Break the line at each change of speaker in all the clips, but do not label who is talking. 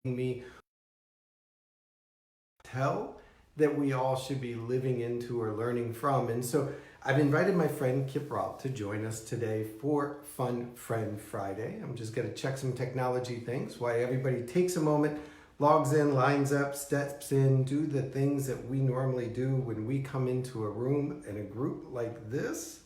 me tell that we all should be living into or learning from. And so I've invited my friend Kip Roth to join us today for Fun Friend Friday. I'm just going to check some technology things while everybody takes a moment, logs in, lines up, steps in, do the things that we normally do when we come into a room in a group like this.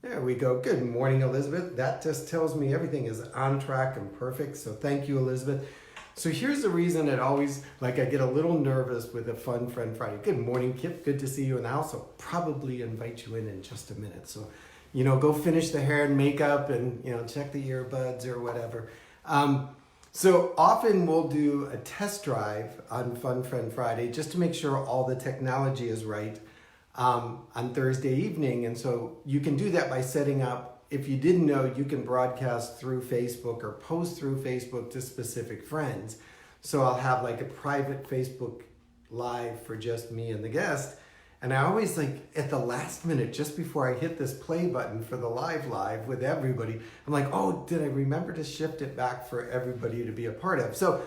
There we go. Good morning, Elizabeth. That just tells me everything is on track and perfect. So thank you, Elizabeth. So here's the reason that always, I get a little nervous with a Fun Friend Friday. Good morning, Kip. Good to see you in the house. I'll probably invite you in just a minute. So, go finish the hair and makeup and, check the earbuds or whatever. So often we'll do a test drive on Fun Friend Friday just to make sure all the technology is right on Thursday evening. And so you can do that by setting up. If you didn't know, you can broadcast through Facebook or post through Facebook to specific friends. So I'll have a private Facebook live for just me and the guest. And I always at the last minute, just before I hit this play button for the live with everybody, I'm like, oh, did I remember to shift it back for everybody to be a part of? So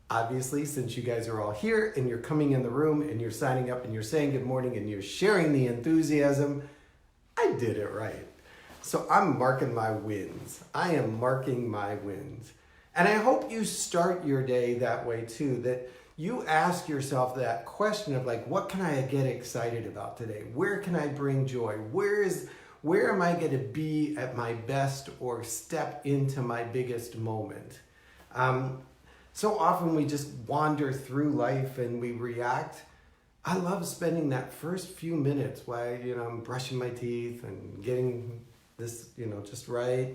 obviously, since you guys are all here and you're coming in the room and you're signing up and you're saying good morning and you're sharing the enthusiasm, I did it right. So I'm marking my wins. I am marking my wins. And I hope you start your day that way too, that you ask yourself that question of what can I get excited about today? Where can I bring joy? Where am I going to be at my best or step into my biggest moment? So often we just wander through life and we react. I love spending that first few minutes while, I'm brushing my teeth and getting this, just right.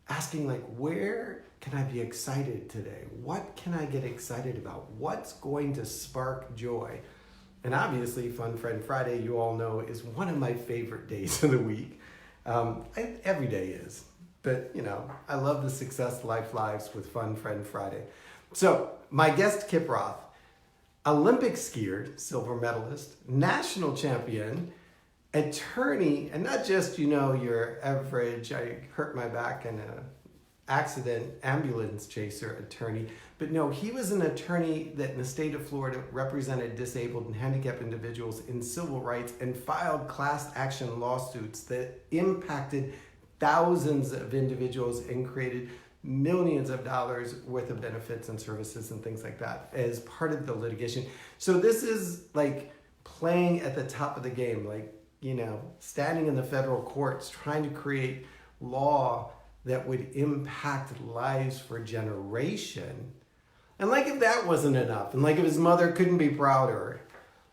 Asking where can I be excited today? What can I get excited about? What's going to spark joy? And obviously Fun Friend Friday, you all know, is one of my favorite days of the week. Every day is, but I love the Success Life Lives with Fun Friend Friday. So my guest, Kip Roth, Olympic skier, silver medalist, national champion, attorney, and not just, your average, I hurt my back in an accident, ambulance chaser attorney, but no, he was an attorney that in the state of Florida represented disabled and handicapped individuals in civil rights and filed class action lawsuits that impacted thousands of individuals and created millions of dollars worth of benefits and services and things like that as part of the litigation. So this is playing at the top of the game, standing in the federal courts trying to create law that would impact lives for a generation. And if that wasn't enough, and if his mother couldn't be prouder,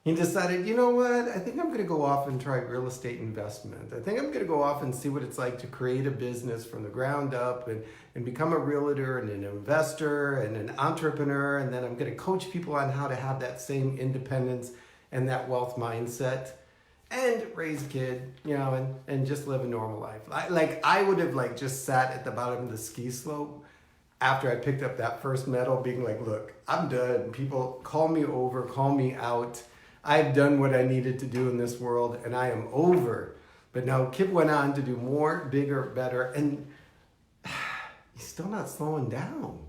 he decided, you know what, I think I'm going to go off and try real estate investment. I think I'm going to go off and see what it's like to create a business from the ground up and become a realtor and an investor and an entrepreneur. And then I'm going to coach people on how to have that same independence and that wealth mindset and raise a kid, and just live a normal life. I would have just sat at the bottom of the ski slope after I picked up that first medal being look, I'm done. People call me over, call me out. I've done what I needed to do in this world and I am over. But now Kip went on to do more, bigger, better, and he's still not slowing down.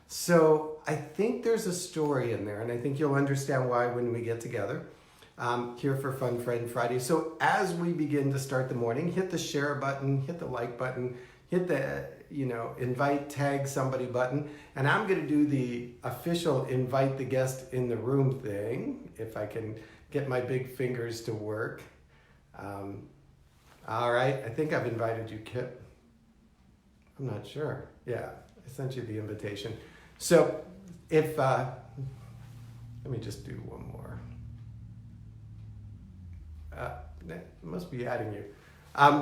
So I think there's a story in there, and I think you'll understand why when we get together here for Fun Friend Friday. So as we begin to start the morning, hit the share button, hit the like button, hit the invite, tag somebody button, and I'm going to do the official invite the guest in the room thing, if I can get my big fingers to work. All right, I think I've invited you, Kip. I'm not sure. Yeah, I sent you the invitation. So if, let me just do one more. That must be adding you.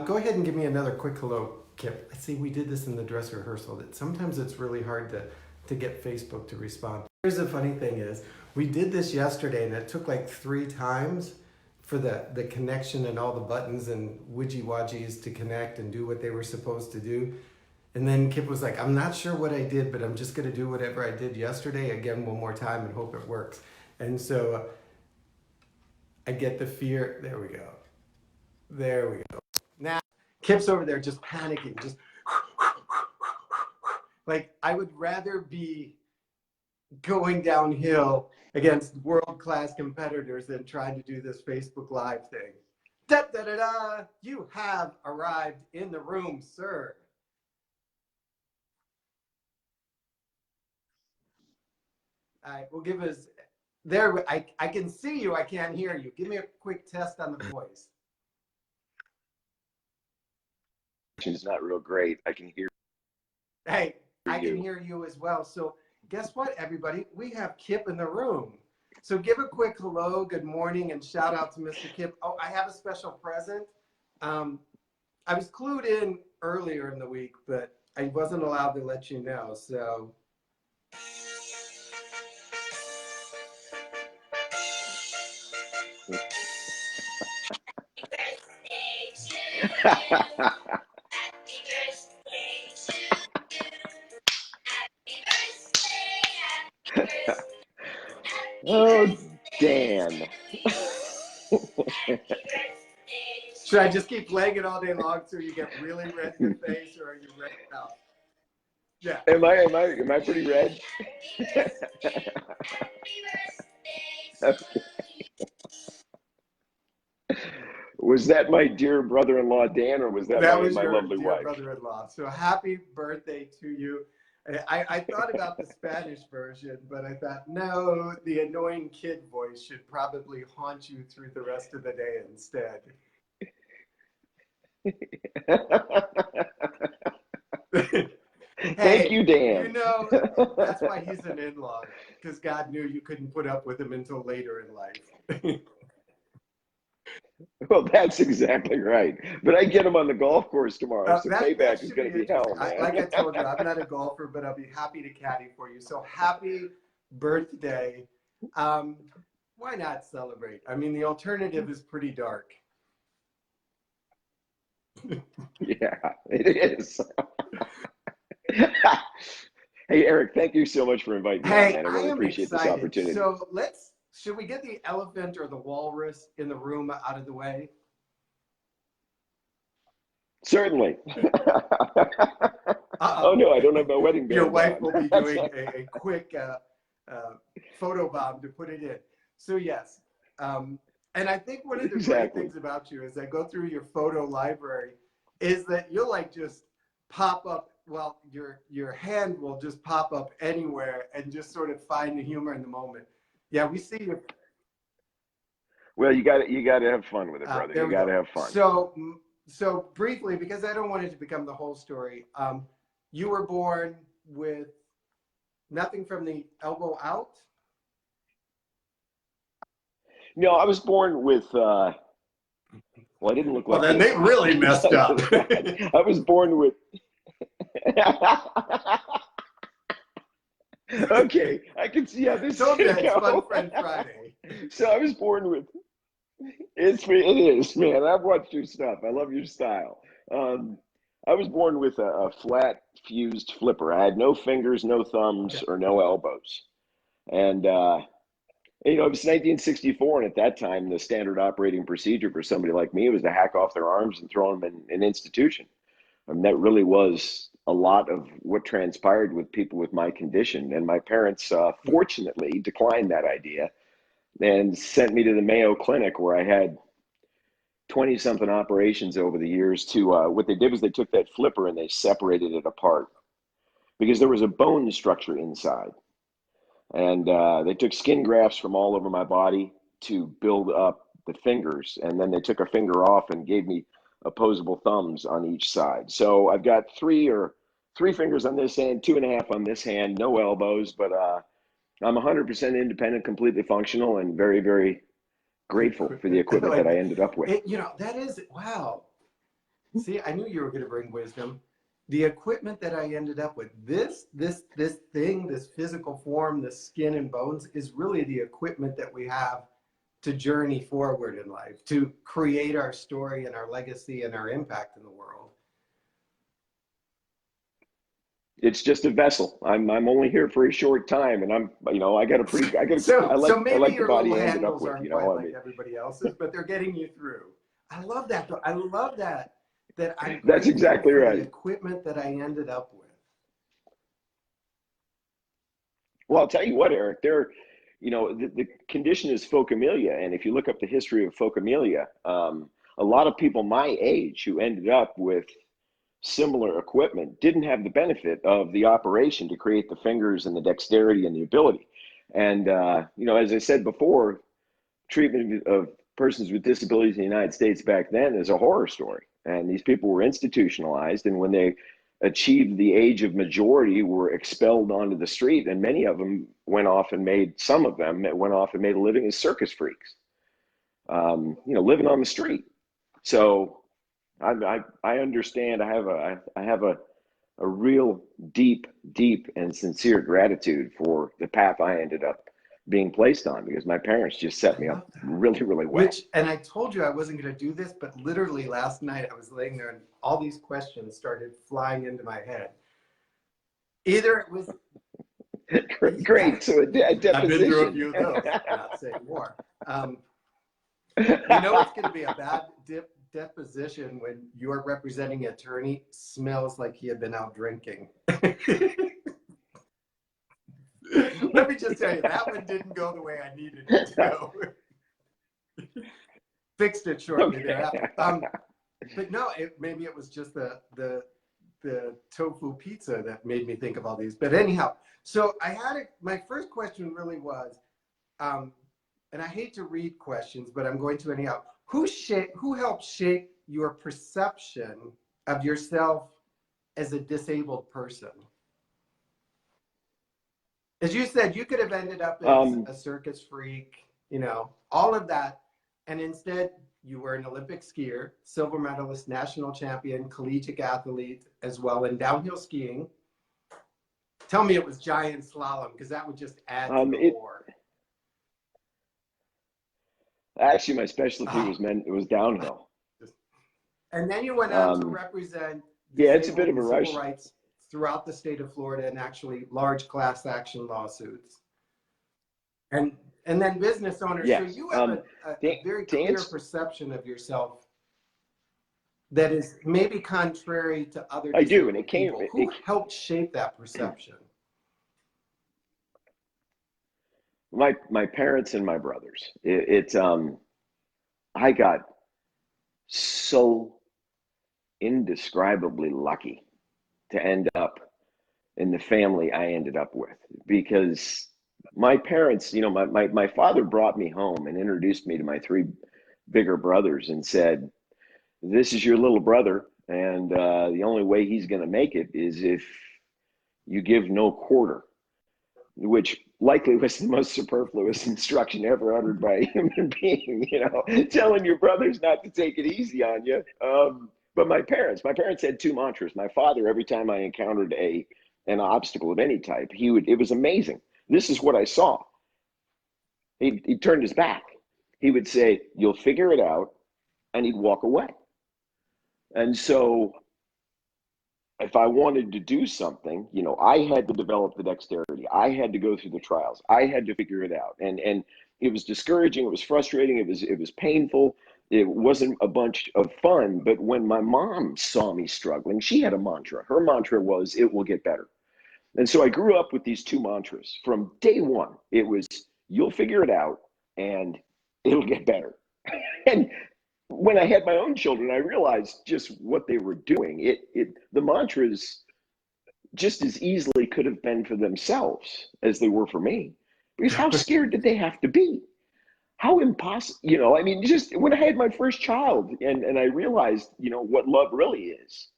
Go ahead and give me another quick hello, Kip. I see we did this in the dress rehearsal, that sometimes it's really hard to get Facebook to respond. Here's the funny thing is, we did this yesterday and it took 3 times for the connection and all the buttons and widgy-wadgies to connect and do what they were supposed to do. And then Kip was like, I'm not sure what I did, but I'm just going to do whatever I did yesterday again one more time and hope it works. And so I get the fear. There we go. There we go. Now, Kip's over there just panicking, just I would rather be going downhill against world-class competitors than trying to do this Facebook Live thing. Da da da da! You have arrived in the room, sir. All right, we'll give us there. I can see you. I can't hear you. Give me a quick test on the voice.
It's not real great. I can hear
Hey, I can
you.
hear you as well. So guess what, everybody? We have Kip in the room. So give a quick hello, good morning, and shout out to Mr. Kip. Oh, I have a special present. I was clued in earlier in the week, but I wasn't allowed to let you know. So
Oh, Dan.
should I just keep playing it all day long so you get really red in the face, or are you red out? Yeah.
Am I pretty red? Was that my dear brother-in-law Dan, or was that
That
my
was
my
your
lovely
dear
wife?
brother-in-law. So happy birthday to you. I thought about the Spanish version, but I thought, no, the annoying kid voice should probably haunt you through the rest of the day instead.
Thank
Hey,
you,
you
Dan.
know, that's why he's an in-law, because God knew you couldn't put up with him until later in life.
Well, that's exactly right. But I get him on the golf course tomorrow, so
That
payback is
should
going
be
to be
interesting.
hell, man.
Like I told you, I'm not a golfer, but I'll be happy to caddy for you. So happy birthday. Um, why not celebrate? I mean, the alternative is pretty dark.
Yeah, it is. Hey, Eric, thank you so much for inviting me on,
Hey,
man. I
I
really
am
appreciate this
excited.
opportunity.
So should we get the elephant or the walrus in the room out of the way?
Certainly. Oh,
Uh-oh.
no, I don't have my wedding
Your
band
wife
on.
will be doing a quick photo bomb to put it in. So yes, and I think one of the great
Exactly.
things about you as I go through your photo library is that you'll like just pop up. Well, your hand will just pop up anywhere and just sort of find the humor in the moment. Yeah, we see you.
Well, you got to have fun with it, brother.
There
You
we
got to
go.
have fun.
So briefly, because I don't want it to become the whole story. You were born with nothing from the elbow out.
No, I was born with well, I didn't look
Well,
like
then
this.
they really
I'll
messed
tell you
up.
that. I was born with Okay, I can see how this is
Told you
gonna
it's Fun
go.
Friend Friday.
So I was born with it is, man. I've watched your stuff. I love your style. Um, I was born with a flat fused flipper. I had no fingers, no thumbs,
Okay.
or no elbows. And it was 1964, and at that time, the standard operating procedure for somebody like me was to hack off their arms and throw them in an institution. I mean, that really was a lot of what transpired with people with my condition. And my parents, fortunately, declined that idea and sent me to the Mayo Clinic, where I had 20 something operations over the years. To What they did was they took that flipper and they separated it apart because there was a bone structure inside. And they took skin grafts from all over my body to build up the fingers. And then they took a finger off and gave me opposable thumbs on each side. So I've got three fingers on this hand, two and a half on this hand, no elbows, but I'm 100% independent, completely functional, and very, very grateful for the equipment that
Like
I ended up with.
that is wow. See, I knew you were going to bring wisdom. The equipment that I ended up with, this thing, this physical form, this skin and bones, is really the equipment that we have to journey forward in life, to create our story and our legacy and our impact in the world.
It's just a vessel. I'm only here for a short time, and I
So maybe
like the
your
body
little
I ended up
handles
with.
aren't
You
quite
know, I
like
mean,
everybody else's, but they're getting you through. I love that though. I love that I'm
that's
grateful
exactly
for the
right.
equipment that I ended up with.
Well, I'll tell you what, Eric, the condition is phocomelia. And if you look up the history of phocomelia, a lot of people my age who ended up with similar equipment didn't have the benefit of the operation to create the fingers and the dexterity and the ability. And, as I said before, treatment of persons with disabilities in the United States back then is a horror story. And these people were institutionalized, and when they achieved the age of majority, were expelled onto the street, and many of them some of them went off and made a living as circus freaks, living on the street. So I understand. I have a real deep and sincere gratitude for the path I ended up being placed on, because my parents just set me up really, really well.
And I told you I wasn't going to do this, but literally last night I was laying there and all these questions started flying into my head. Either it was
great. So a deposition.
I've been through a few of those. Not saying more. It's going to be a bad deposition when your representing attorney smells like he had been out drinking. Let me just tell you, that one didn't go the way I needed it to go. Fixed it shortly thereafter. But no, maybe it was just the tofu pizza that made me think of all these. But anyhow, so my first question really was, and I hate to read questions, but I'm going to anyhow. Who helped shape your perception of yourself as a disabled person? As you said, you could have ended up as a circus freak, all of that. And instead, you were an Olympic skier, silver medalist, national champion, collegiate athlete as well, in downhill skiing. Tell me it was giant slalom, because that would just add to the lore.
Actually, my specialty was downhill.
And then you went on to represent
it's a bit of a rush.
Civil rights throughout the state of Florida, and actually large class action lawsuits. And then business owners.
Yes.
So you have a very clear perception of yourself that is maybe contrary to other people.
I do, and it came.
Who helped shape that perception?
My parents and my brothers. I got so indescribably lucky to end up in the family I ended up with, because my parents, my father brought me home and introduced me to my three bigger brothers and said, "This is your little brother, and the only way he's going to make it is if you give no quarter," which likely was the most superfluous instruction ever uttered by a human being, telling your brothers not to take it easy on you. But my parents had two mantras. My father, every time I encountered an obstacle of any type, it was amazing. This is what I saw. He turned his back. He would say, "You'll figure it out," and he'd walk away. And so if I wanted to do something, I had to develop the dexterity. I had to go through the trials. I had to figure it out. And it was discouraging. It was frustrating. It was painful. It wasn't a bunch of fun. But when my mom saw me struggling, she had a mantra. Her mantra was, "It will get better." And so I grew up with these two mantras. From day one, it was, "You'll figure it out and it'll get better." And when I had my own children, I realized just what they were doing. The mantras just as easily could have been for themselves as they were for me. Because how scared did they have to be? How impossible, just when I had my first child and I realized, what love really is.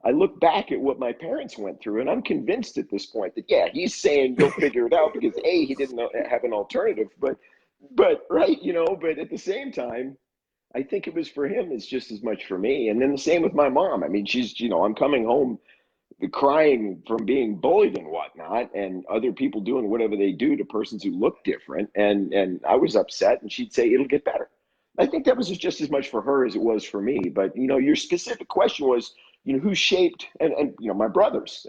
I look back at what my parents went through, and I'm convinced at this point that, yeah, he's saying you'll figure it out because he didn't have an alternative, but right, but at the same time, I think it was for him as just as much for me. And then the same with my mom. I mean, she's, I'm coming home crying from being bullied and whatnot, and other people doing whatever they do to persons who look different. And I was upset, and she'd say, "It'll get better." I think that was just as much for her as it was for me. But, your specific question was, who shaped, and my brothers.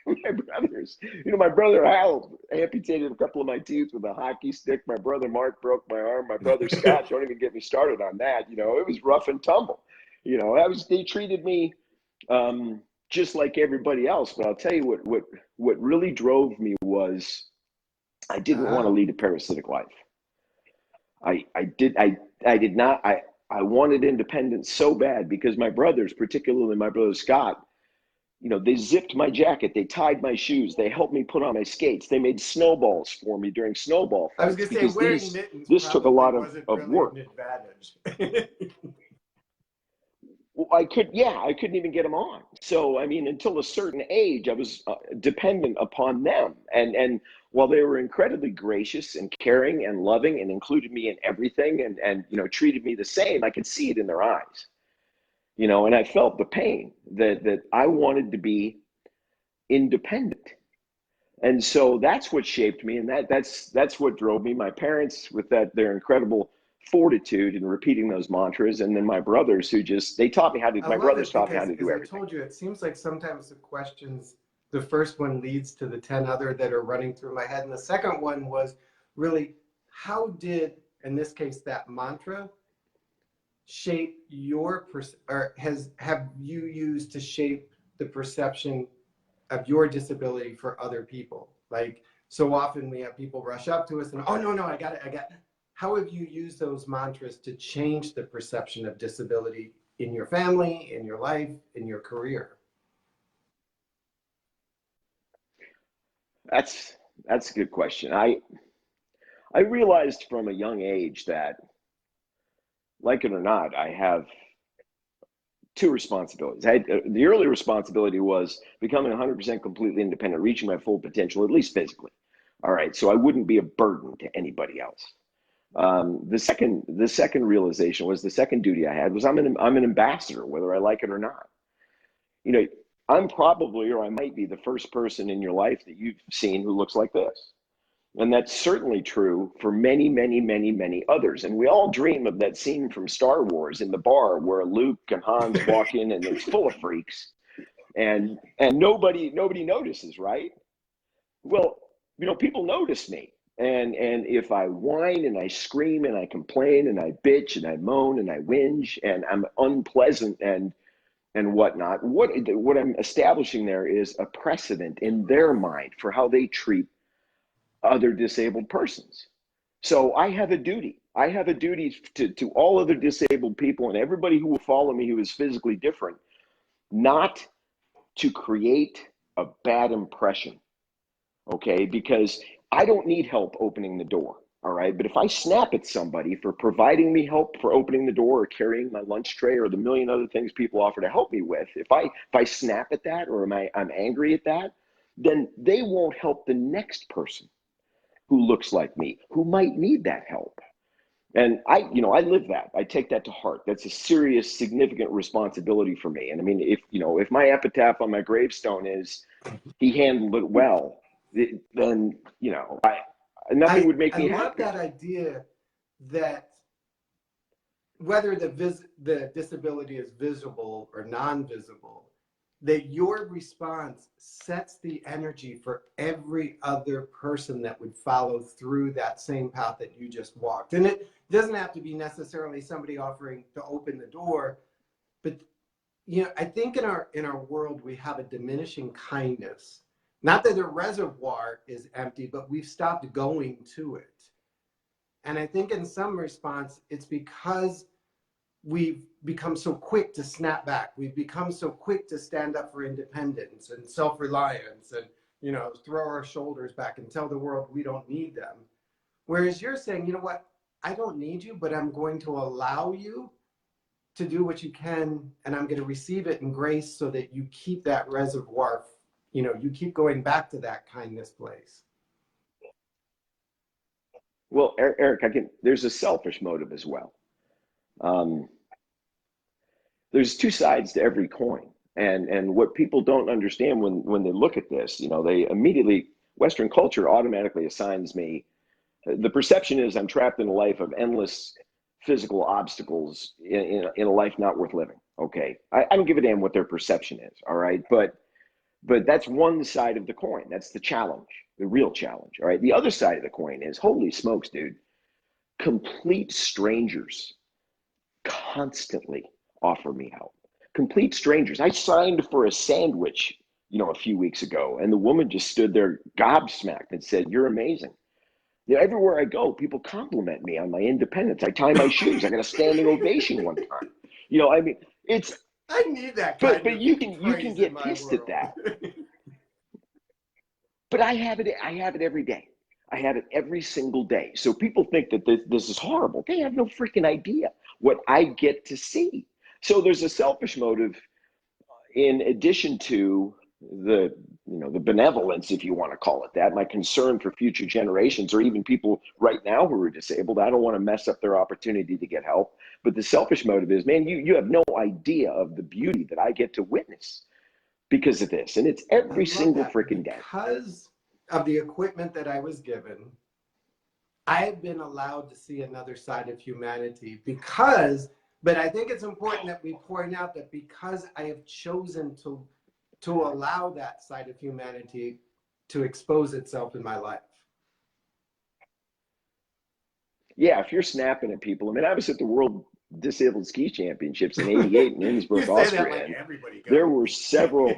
My brothers. My brother Hal amputated a couple of my teeth with a hockey stick. My brother Mark broke my arm. My brother Scott, don't even get me started on that. It was rough and tumble. They treated me just like everybody else. But I'll tell you what really drove me was I didn't want to
Ah,
lead a parasitic life. I did not. I wanted independence so bad because my brothers, particularly my brother Scott, they zipped my jacket, they tied my shoes, they helped me put on my skates, they made snowballs for me during snowball
I was
fights
gonna say
because
wearing mittens
this took a
probably
lot
wasn't
of
really an
work.
advantage.
Well, I couldn't even get them on. So, I mean, until a certain age, I was dependent upon them. And while they were incredibly gracious and caring and loving and included me in everything and treated me the same, I could see it in their eyes, and I felt the pain that I wanted to be independent. And so that's what shaped me, and that's what drove me. My parents, with their incredible fortitude in repeating those mantras, and then my brothers, who just they taught me how to.
I
My
love
brothers
it
taught me how
because,
to
as
do
I
everything.
told you, it seems like sometimes the questions, the first one leads to the 10 other that are running through my head. And the second one was really, how did, in this case, that mantra shape or have you used to shape the perception of your disability for other people? Like, so often we have people rush up to us and, oh, no, I got it. How have you used those mantras to change the perception of disability in your family, in your life, in your career?
That's a good question. I realized from a young age that, like it or not, I have two responsibilities. The early responsibility was becoming 100% completely independent, reaching my full potential, at least physically. All right, so I wouldn't be a burden to anybody else. The second realization was the second duty I had was I'm an ambassador, whether I like it or not. You know, I'm probably, or I might be, the first person in your life that you've seen who looks like this. And that's certainly true for many, many, many, many others. And we all dream of that scene from Star Wars in the bar where Luke and Hans walk in and it's full of freaks and nobody notices, right? Well, people notice me. And if I whine and I scream and I complain and I bitch and I moan and I whinge and I'm unpleasant and whatnot, what I'm establishing there is a precedent in their mind for how they treat other disabled persons. So I have a duty. I have a duty to all other disabled people and everybody who will follow me who is physically different, not to create a bad impression, okay? Because I don't need help opening the door, all right? But if I snap at somebody for providing me help for opening the door or carrying my lunch tray or the million other things people offer to help me with, if I snap at that or I'm angry at that, then they won't help the next person who looks like me, who might need that help. And I live that. I take that to heart. That's a serious, significant responsibility for me. And I mean, if my epitaph on my gravestone is he handled it well, then nothing would make
I
me
love
happier.
that idea that whether the disability is visible or non-visible, that your response sets the energy for every other person that would follow through that same path that you just walked. And it doesn't have to be necessarily somebody offering to open the door, but I think in our world we have a diminishing kindness. Not that the reservoir is empty, but we've stopped going to it. And I think in some response, it's because we've become so quick to snap back. We've become so quick to stand up for independence and self-reliance and, throw our shoulders back and tell the world we don't need them. Whereas you're saying, you know what, I don't need you, but I'm going to allow you to do what you can, and I'm going to receive it in grace so that you keep that reservoir, you keep going back to that kindness place.
Well, Eric, there's a selfish motive as well. Um, there's two sides to every coin. And what people don't understand when they look at this, they immediately, Western culture automatically assigns me, the perception is I'm trapped in a life of endless physical obstacles in a life not worth living. Okay. I don't give a damn what their perception is. All right. But that's one side of the coin. That's the challenge, the real challenge. All right. The other side of the coin is, holy smokes, dude, complete strangers constantly offer me help. Complete strangers. I signed for a sandwich, a few weeks ago, and the woman just stood there gobsmacked and said, "You're amazing." You know, everywhere I go, people compliment me on my independence. I tie my shoes. I got a standing ovation one time. You know, I mean, it's
I need that
but
kind of
you can
praise in
get
my
pissed at
world.
that. But I have it every day. I have it every single day. So people think that this is horrible. They have no freaking idea what I get to see. So there's a selfish motive in addition to the the benevolence, if you want to call it that, my concern for future generations or even people right now who are disabled. I don't want to mess up their opportunity to get help. But the selfish motive is, man, you have no idea of the beauty that I get to witness because of this. And it's
I
every
love
single
that
freaking day.
because of the equipment that I was given. I've been allowed to see another side of humanity but I think it's important that we point out that because I have chosen to allow that side of humanity to expose itself in my life.
Yeah, if you're snapping at people, I mean, I was at the World Disabled Ski Championships in '88 in
You
Innsbruck,
say that
Austria,
like
and
everybody
there
goes.
were several.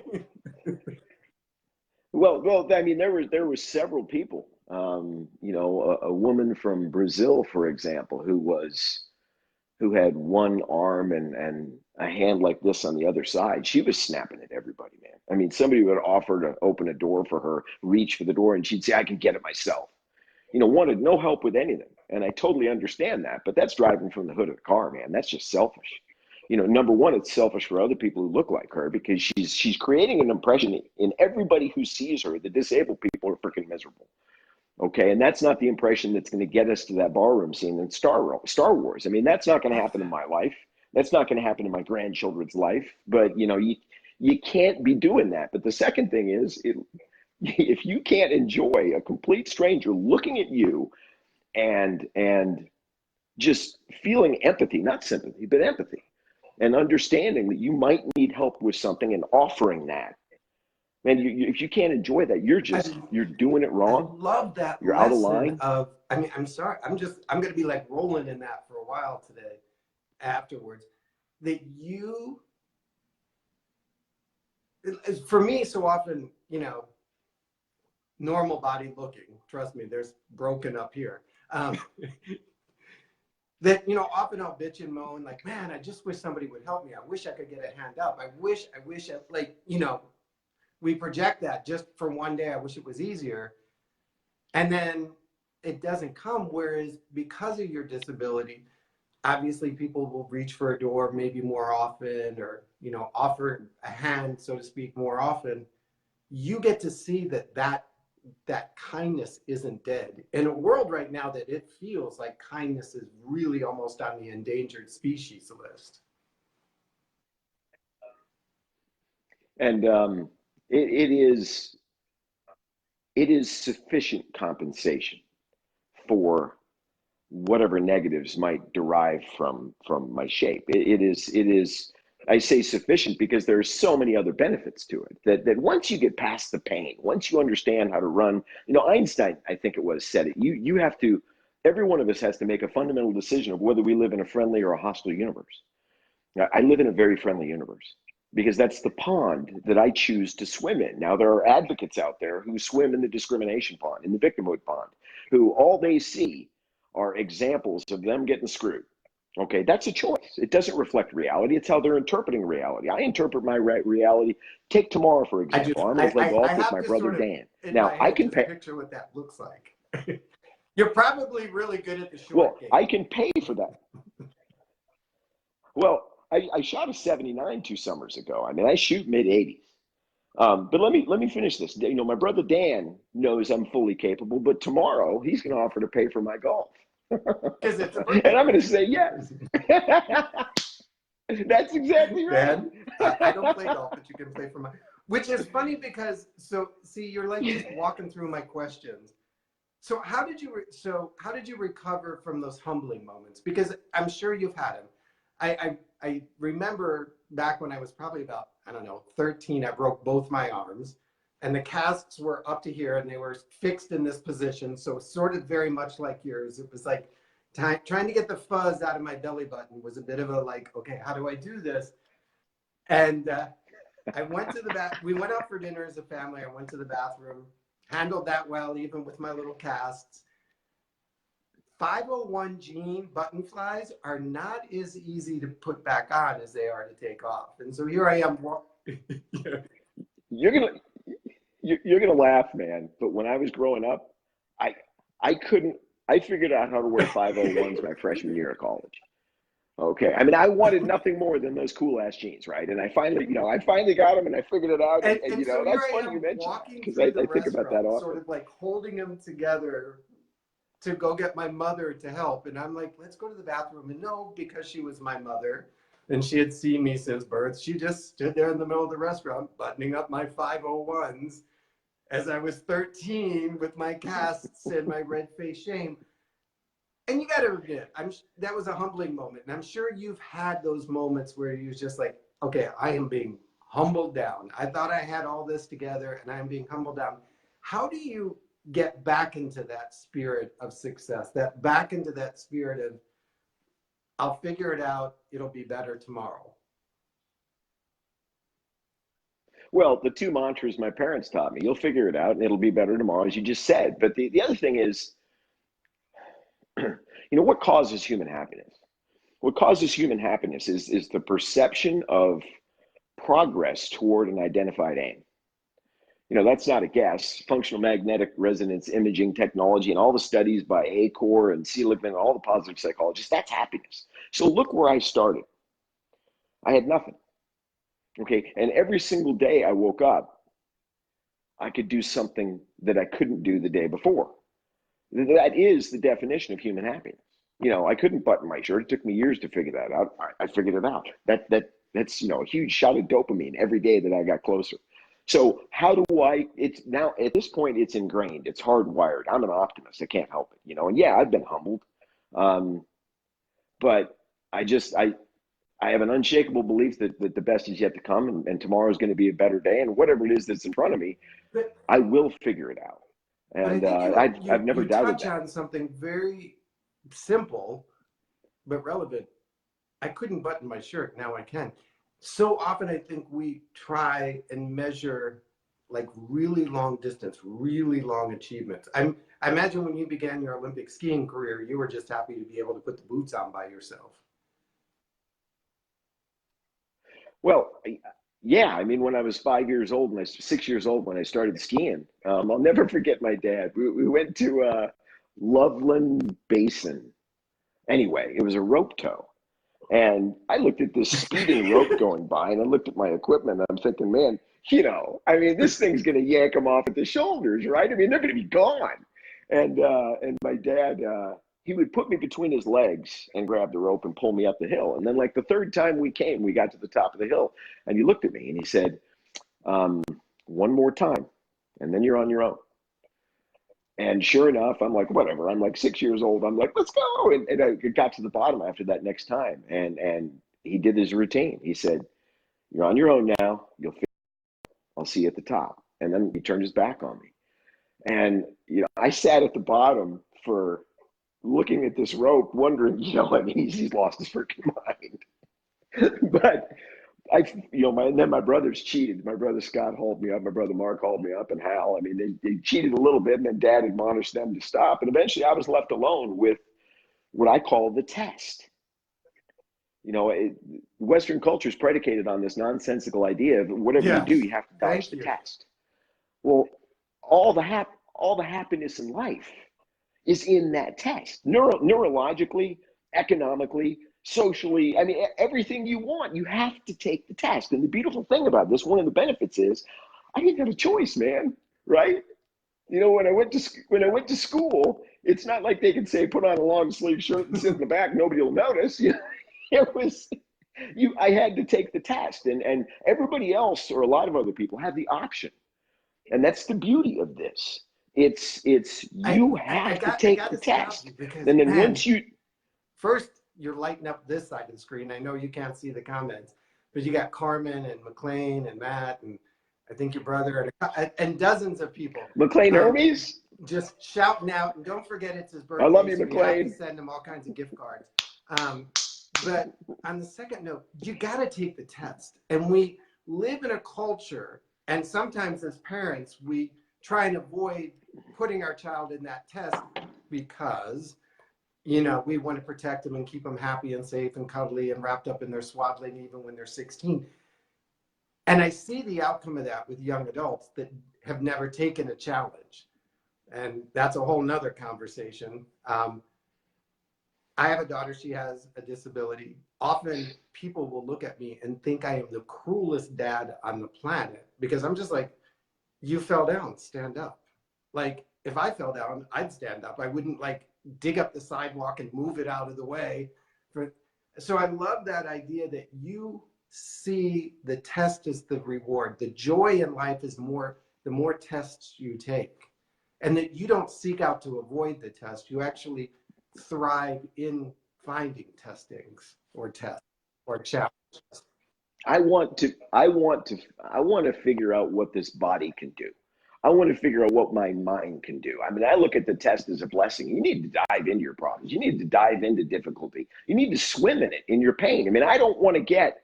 Well, I mean, there were several people. A woman from Brazil, for example, who had one arm and a hand like this on the other side. She was snapping at everybody, man. I mean, somebody would offer to open a door for her, reach for the door, and she'd say, "I can get it myself." Wanted no help with anything. And I totally understand that, but that's driving from the hood of the car, man. That's just selfish. Number one, it's selfish for other people who look like her because she's creating an impression in everybody who sees her. The disabled people are freaking miserable. Okay, and that's not the impression that's going to get us to that ballroom scene in Star Wars. I mean, that's not going to happen in my life. That's not going to happen in my grandchildren's life. But you can't be doing that. But the second thing is, if you can't enjoy a complete stranger looking at you and just feeling empathy, not sympathy, but empathy, and understanding that you might need help with something and offering that, man, if you can't enjoy that, you're doing it
I
wrong.
love that
You're out of
lesson
line.
I mean, I'm sorry. I'm going to be like rolling in that for a while today afterwards. That for me, so often, normal body looking, trust me, there's broken up here. That, often I'll bitch and moan like, man, I just wish somebody would help me. I wish I could get a hand up. I wish, like, we project that just for one day. I wish it was easier. And then it doesn't come. Whereas because of your disability, obviously people will reach for a door maybe more often or, offer a hand, so to speak, more often. You get to see that kindness isn't dead. In a world right now that it feels like kindness is really almost on the endangered species list.
And it is sufficient compensation for whatever negatives might derive from my shape. It is I say sufficient because there are so many other benefits to it that once you get past the pain, once you understand how to run, Einstein, I think it was, said it. You have to, every one of us has to make a fundamental decision of whether we live in a friendly or a hostile universe. Now, I live in a very friendly universe because that's the pond that I choose to swim in. Now, there are advocates out there who swim in the discrimination pond, in the victimhood pond, who all they see are examples of them getting screwed. Okay, that's a choice. It doesn't reflect reality. It's how they're interpreting reality. I interpret my reality. Take tomorrow, for example. I'm going to play golf with my brother Dan. Now, I can pay.
Picture what that looks like. You're probably really good at the short
Well,
game.
I can pay for that. Well, I shot a 79 2 summers ago. I mean, I shoot mid 80s. But let me finish this. My brother Dan knows I'm fully capable, but tomorrow he's going to offer to pay for my golf. And I'm going to say yes. That's exactly right.
Dan, I don't play golf, but you can play for my. Which is funny because see, you're like just walking through my questions. So how did you recover from those humbling moments? Because I'm sure you've had them. I remember back when I was probably about, I don't know, 13, I broke both my arms and the casts were up to here and they were fixed in this position. So sort of very much like yours. It was like trying to get the fuzz out of my belly button was a bit of a like, okay, how do I do this? And I went to we went out for dinner as a family. I went to the bathroom, handled that well, even with my little casts. 501 jean button flies are not as easy to put back on as they are to take off. And so here I am.
You're gonna you're gonna laugh, man. But when I was growing up, I I couldn't. I figured out how to wear 501s my freshman year of college. Okay, I mean, I wanted nothing more than those cool ass jeans, right? And I finally got them, and I figured it out. And
And so here
that's
I
funny you
am
mentioned that
walking
because
through the
I think about that
restaurant, sort
often.
of like holding them together to go get my mother to help. And I'm like, let's go to the bathroom. And no, because she was my mother and she had seen me since birth, she just stood there in the middle of the restaurant, buttoning up my 501s as I was 13 with my casts and my red face shame. And you got to admit, that was a humbling moment. And I'm sure you've had those moments where you're just like, okay, I am being humbled down. I thought I had all this together and I'm being humbled down. How do you get back into that spirit of success, that back into that spirit of, I'll figure it out, it'll be better tomorrow?
Well, the two mantras my parents taught me: you'll figure it out, and it'll be better tomorrow, as you just said. But the other thing is, what causes human happiness? What causes human happiness is the perception of progress toward an identified aim. That's not a guess. Functional magnetic resonance imaging technology and all the studies by Acor and Seligman and all the positive psychologists, that's happiness. So look where I started. I had nothing. Okay. And every single day I woke up, I could do something that I couldn't do the day before. That is the definition of human happiness. I couldn't button my shirt. It took me years to figure that out. I figured it out. That's a huge shot of dopamine every day that I got closer. So how do it's now at this point, it's ingrained, it's hardwired. I'm an optimist. I can't help it, and yeah, I've been humbled. But I have an unshakable belief that the best is yet to come, and tomorrow is going to be a better day. And whatever it is that's in front of me,
But,
I will figure it out.
but I
And
think
I've never
you
doubted
touch
that.
on something very simple but relevant. I couldn't button my shirt. Now I can. So often I think we try and measure like really long distance, really long achievements. I imagine when you began your Olympic skiing career, you were just happy to be able to put the boots on by yourself.
Well, yeah, I mean, when I was 5 years old and 6 years old when I started skiing, I'll never forget my dad. We went to Loveland Basin. Anyway, it was a rope tow. And I looked at this speeding rope going by, and I looked at my equipment, and I'm thinking, man, I mean, this thing's going to yank them off at the shoulders, right? I mean, they're going to be gone. And my dad, he would put me between his legs and grab the rope and pull me up the hill. And then, like the third time we got to the top of the hill, and he looked at me and he said, one more time, and then you're on your own. And sure enough, I'm like, whatever. I'm like 6 years old. I'm like, let's go. And I got to the bottom after that next time. And he did his routine. He said, you're on your own now. I'll see you at the top. And then he turned his back on me. And, I sat at the bottom for looking at this rope, wondering, I mean, he's lost his freaking mind. But and then my brothers cheated. My brother Scott hauled me up. My brother Mark hauled me up, and Hal. I mean, they cheated a little bit, and then Dad admonished them to stop. And eventually, I was left alone with what I call the test. Western culture is predicated on this nonsensical idea of whatever you do,
Yes.
you have to dodge
Thank
the
you.
test. Well, all the happiness in life is in that test. Neurologically, economically, socially, I mean, everything you want, you have to take the test. And the beautiful thing about this, one of the benefits is, I didn't have a choice, man. Right? When I went to school, it's not like they could say, put on a long sleeve shirt and sit in the back, nobody will notice. It was I had to take the test, and everybody else, or a lot of other people, have the option. And that's the beauty of this. It's you have to
I
take
got
the
to stop
test.
you because,
And then
man,
once you
first you're lighting up this side of the screen. I know you can't see the comments, but you got Carmen and McLean and Matt and I think your brother and dozens of people
McLean Hermes,
just shouting out. And don't forget it's his
I love
birthday,
you,
so we have to
McLean.
send him all kinds of gift cards. But on the second note, you got to take the test. And we live in a culture, and sometimes as parents, we try and avoid putting our child in that test because we want to protect them and keep them happy and safe and cuddly and wrapped up in their swaddling even when they're 16. And I see the outcome of that with young adults that have never taken a challenge. And that's a whole nother conversation. I have a daughter, she has a disability. Often people will look at me and think I am the cruelest dad on the planet because I'm just like, you fell down, stand up. Like if I fell down, I'd stand up. I wouldn't like dig up the sidewalk and move it out of the way. So I love that idea that you see the test as the reward. The joy in life is the more tests you take. And that you don't seek out to avoid the test. You actually thrive in finding testings or tests or challenges.
I want to figure out what this body can do. I want to figure out what my mind can do. I mean, I look at the test as a blessing. You need to dive into your problems. You need to dive into difficulty. You need to swim in it, in your pain. I mean, I don't want to get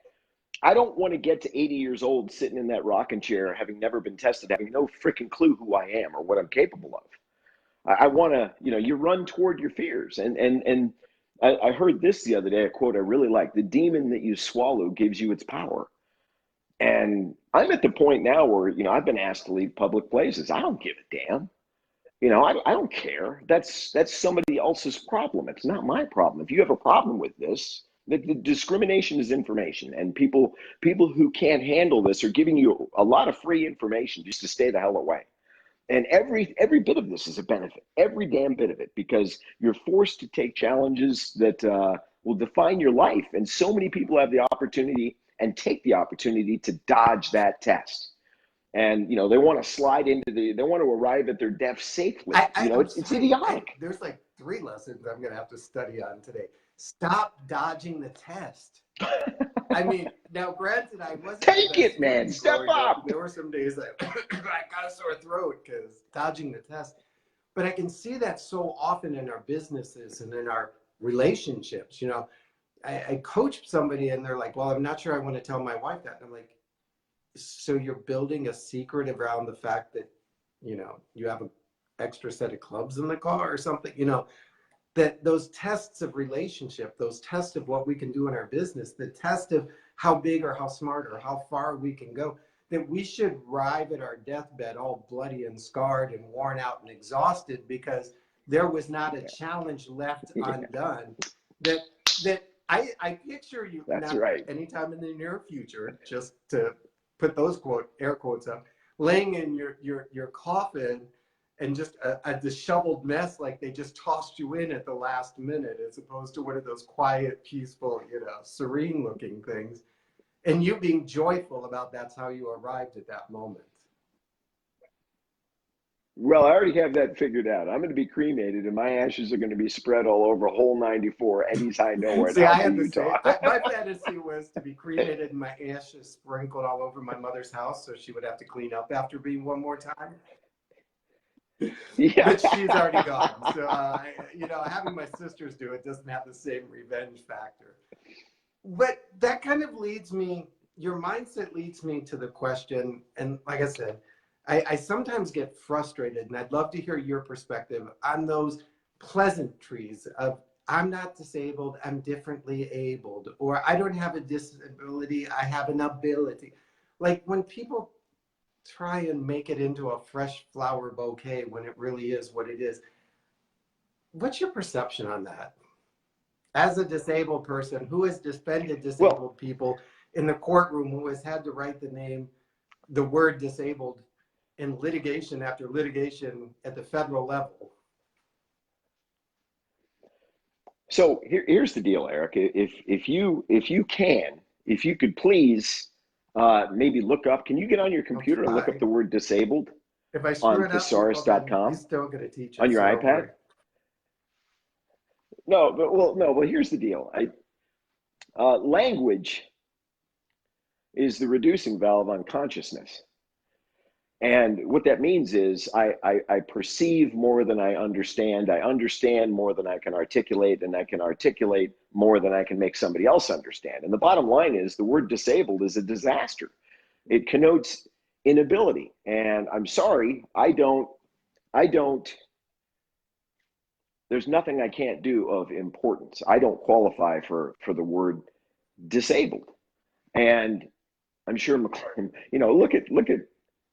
to 80 years old sitting in that rocking chair, having never been tested, having no freaking clue who I am or what I'm capable of. I want to, you run toward your fears. And I heard this the other day, a quote I really like: the demon that you swallow gives you its power. And I'm at the point now where, I've been asked to leave public places. I don't give a damn. I don't care. That's somebody else's problem. It's not my problem. If you have a problem with this, the discrimination is information, and people who can't handle this are giving you a lot of free information just to stay the hell away. And every bit of this is a benefit, every damn bit of it, because you're forced to take challenges that will define your life. And so many people have the opportunity and take the opportunity to dodge that test. And they want to they want to arrive at their death safely. It's idiotic.
There's like 3 lessons I'm going to have to study on today. Stop dodging the test. I mean, now granted, I wasn't
take it, man. Step up.
There were some days that I got a sore throat because dodging the test. But I can see that so often in our businesses and in our relationships. I coach somebody and they're like, well, I'm not sure I want to tell my wife that. And I'm like, so you're building a secret around the fact that, you have an extra set of clubs in the car or something, that those tests of relationship, those tests of what we can do in our business, the test of how big or how smart or how far we can go, that we should arrive at our deathbed all bloody and scarred and worn out and exhausted because there was not a challenge left undone. That I picture you.
That's right.
Anytime in the near future, just to put those air quotes up, laying in your coffin and just a disheveled mess, like they just tossed you in at the last minute, as opposed to one of those quiet, peaceful, serene looking things. And you being joyful about that's how you arrived at that moment.
Well, I already have that figured out. I'm going to be cremated, and my ashes are going to be spread all over whole 94 Eddie's High Nowhere.
See, I had Utah. My fantasy was to be cremated and my ashes sprinkled all over my mother's house, so she would have to clean up after me one more time.
Yeah.
But she's already gone. So, having my sisters do it doesn't have the same revenge factor. But that kind of your mindset leads me to the question, and like I said, I sometimes get frustrated, and I'd love to hear your perspective on those pleasantries of I'm not disabled, I'm differently abled, or I don't have a disability, I have an ability. Like when people try and make it into a fresh flower bouquet when it really is what it is. What's your perception on that? As a disabled person who has defended disabled people in the courtroom, who has had to write the word disabled in litigation after litigation at the federal level.
So here's the deal, Eric. If you could please maybe look up. Can you get on your computer and look up the word disabled?
If I screw it up,
thesaurus.com
he's still going to teach us
on your iPad. No, but here's the deal. Language is the reducing valve on consciousness. And what that means is I perceive more than I understand. I understand more than I can articulate, and I can articulate more than I can make somebody else understand. And the bottom line is the word disabled is a disaster. It connotes inability. And I'm sorry, I don't there's nothing I can't do of importance. I don't qualify for the word disabled. And I'm sure McLean, look at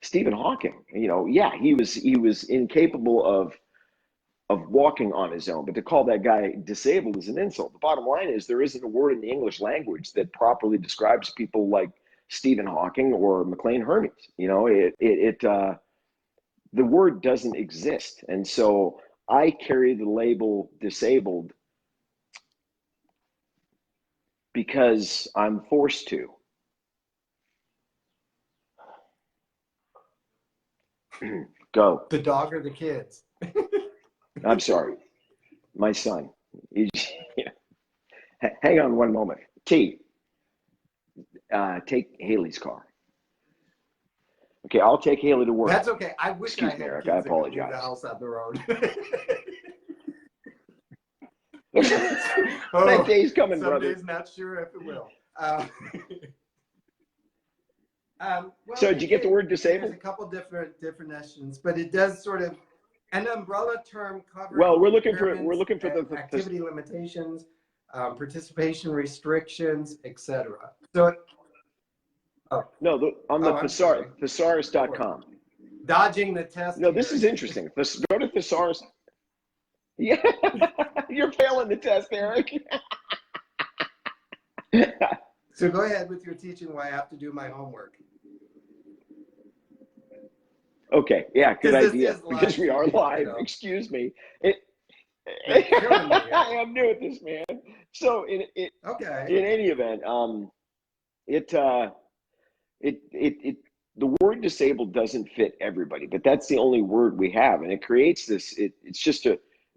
Stephen Hawking. Yeah, he was incapable of walking on his own, but to call that guy disabled is an insult. The bottom line is there isn't a word in the English language that properly describes people like Stephen Hawking or McLean Hermes. The word doesn't exist. And so I carry the label disabled because I'm forced to. Go.
The dog or the kids?
I'm sorry. My son. Hang on one moment. T, take Haley's car. Okay, I'll take Haley to work.
That's okay. I wish
Excuse
I had
me, Eric.
kids
I
that could leave
apologize.
the house on their own.
That day's coming,
some
brother.
days not sure if it will. Well,
So did you get the word disabled?
There's a couple different definitions, but it does sort of an umbrella term covering.
Well, we're looking for the
activity limitations, participation restrictions, etc. So,
no, on the thesaurus.com.
Dodging the test.
No, this is interesting. Go to thesaurus. Yeah, you're failing the test, Eric.
So go ahead with your teaching while I have to do my homework.
Okay, yeah, good idea. Because we are live. Excuse me. I am new at this, man. So in any event, the word disabled doesn't fit everybody, but that's the only word we have, and it creates this. It's just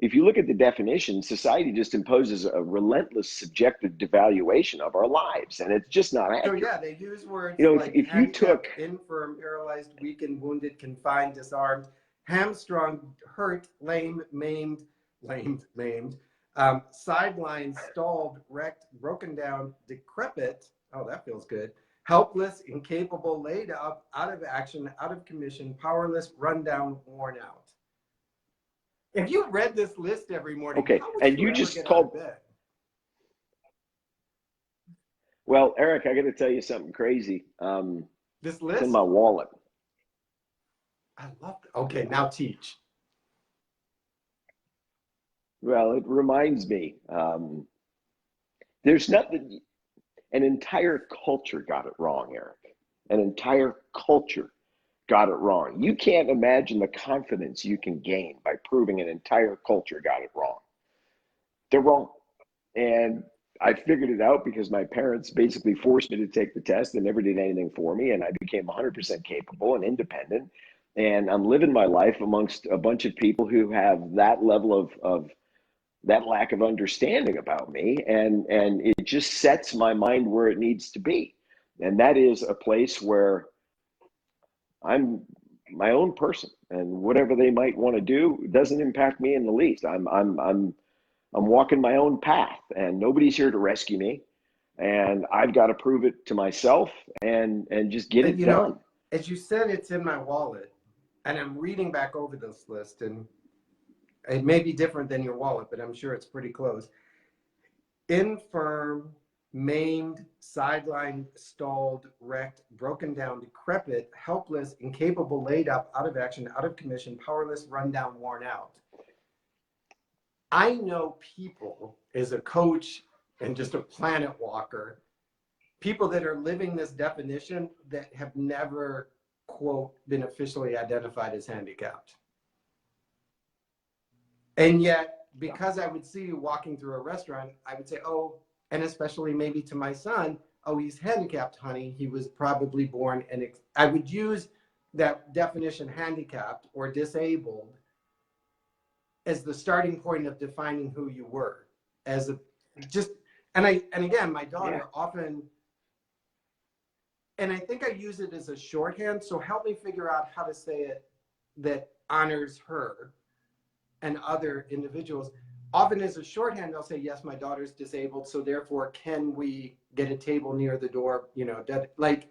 if you look at the definition, society just imposes a relentless subjective devaluation of our lives, and it's just not accurate.
So yeah, they use words
like if you took
infirm, paralyzed, weakened, wounded, confined, disarmed, hamstrung, hurt, lame, maimed, sidelined, stalled, wrecked, broken down, decrepit. Oh, that feels good. Helpless, incapable, laid up, out of action, out of commission, powerless, run down, worn out. If you read this list every morning,
okay, and you just called. Well, Eric, I got to tell you something crazy.
This list?
It's in my wallet.
I love it. Okay, now teach.
Well, it reminds me. There's nothing. An entire culture got it wrong, Eric. An entire culture got it wrong. You can't imagine the confidence you can gain by proving an entire culture got it wrong. They're wrong. And I figured it out because my parents basically forced me to take the test and never did anything for me. And I became 100% capable and independent. And I'm living my life amongst a bunch of people who have that level of that lack of understanding about me. And it just sets my mind where it needs to be. And that is a place where I'm my own person, and whatever they might want to do doesn't impact me in the least. I'm walking my own path, and nobody's here to rescue me, and I've got to prove it to myself and just get it done.
As you said, it's in my wallet, and I'm reading back over this list, and it may be different than your wallet, but I'm sure it's pretty close. Infirm, maimed, sidelined, stalled, wrecked, broken down, decrepit, helpless, incapable, laid up, out of action, out of commission, powerless, run down, worn out. I know people as a coach and just a planet walker, people that are living this definition that have never, quote, been officially identified as handicapped. And yet, because I would see you walking through a restaurant, I would say, oh, and especially maybe to my son, oh, he's handicapped, honey. He was probably born, and I would use that definition, handicapped or disabled, as the starting point of defining who you were. And again, my daughter often, and I think I use it as a shorthand. So help me figure out how to say it that honors her and other individuals. Often as a shorthand, they'll say, yes, my daughter's disabled, so therefore, can we get a table near the door? The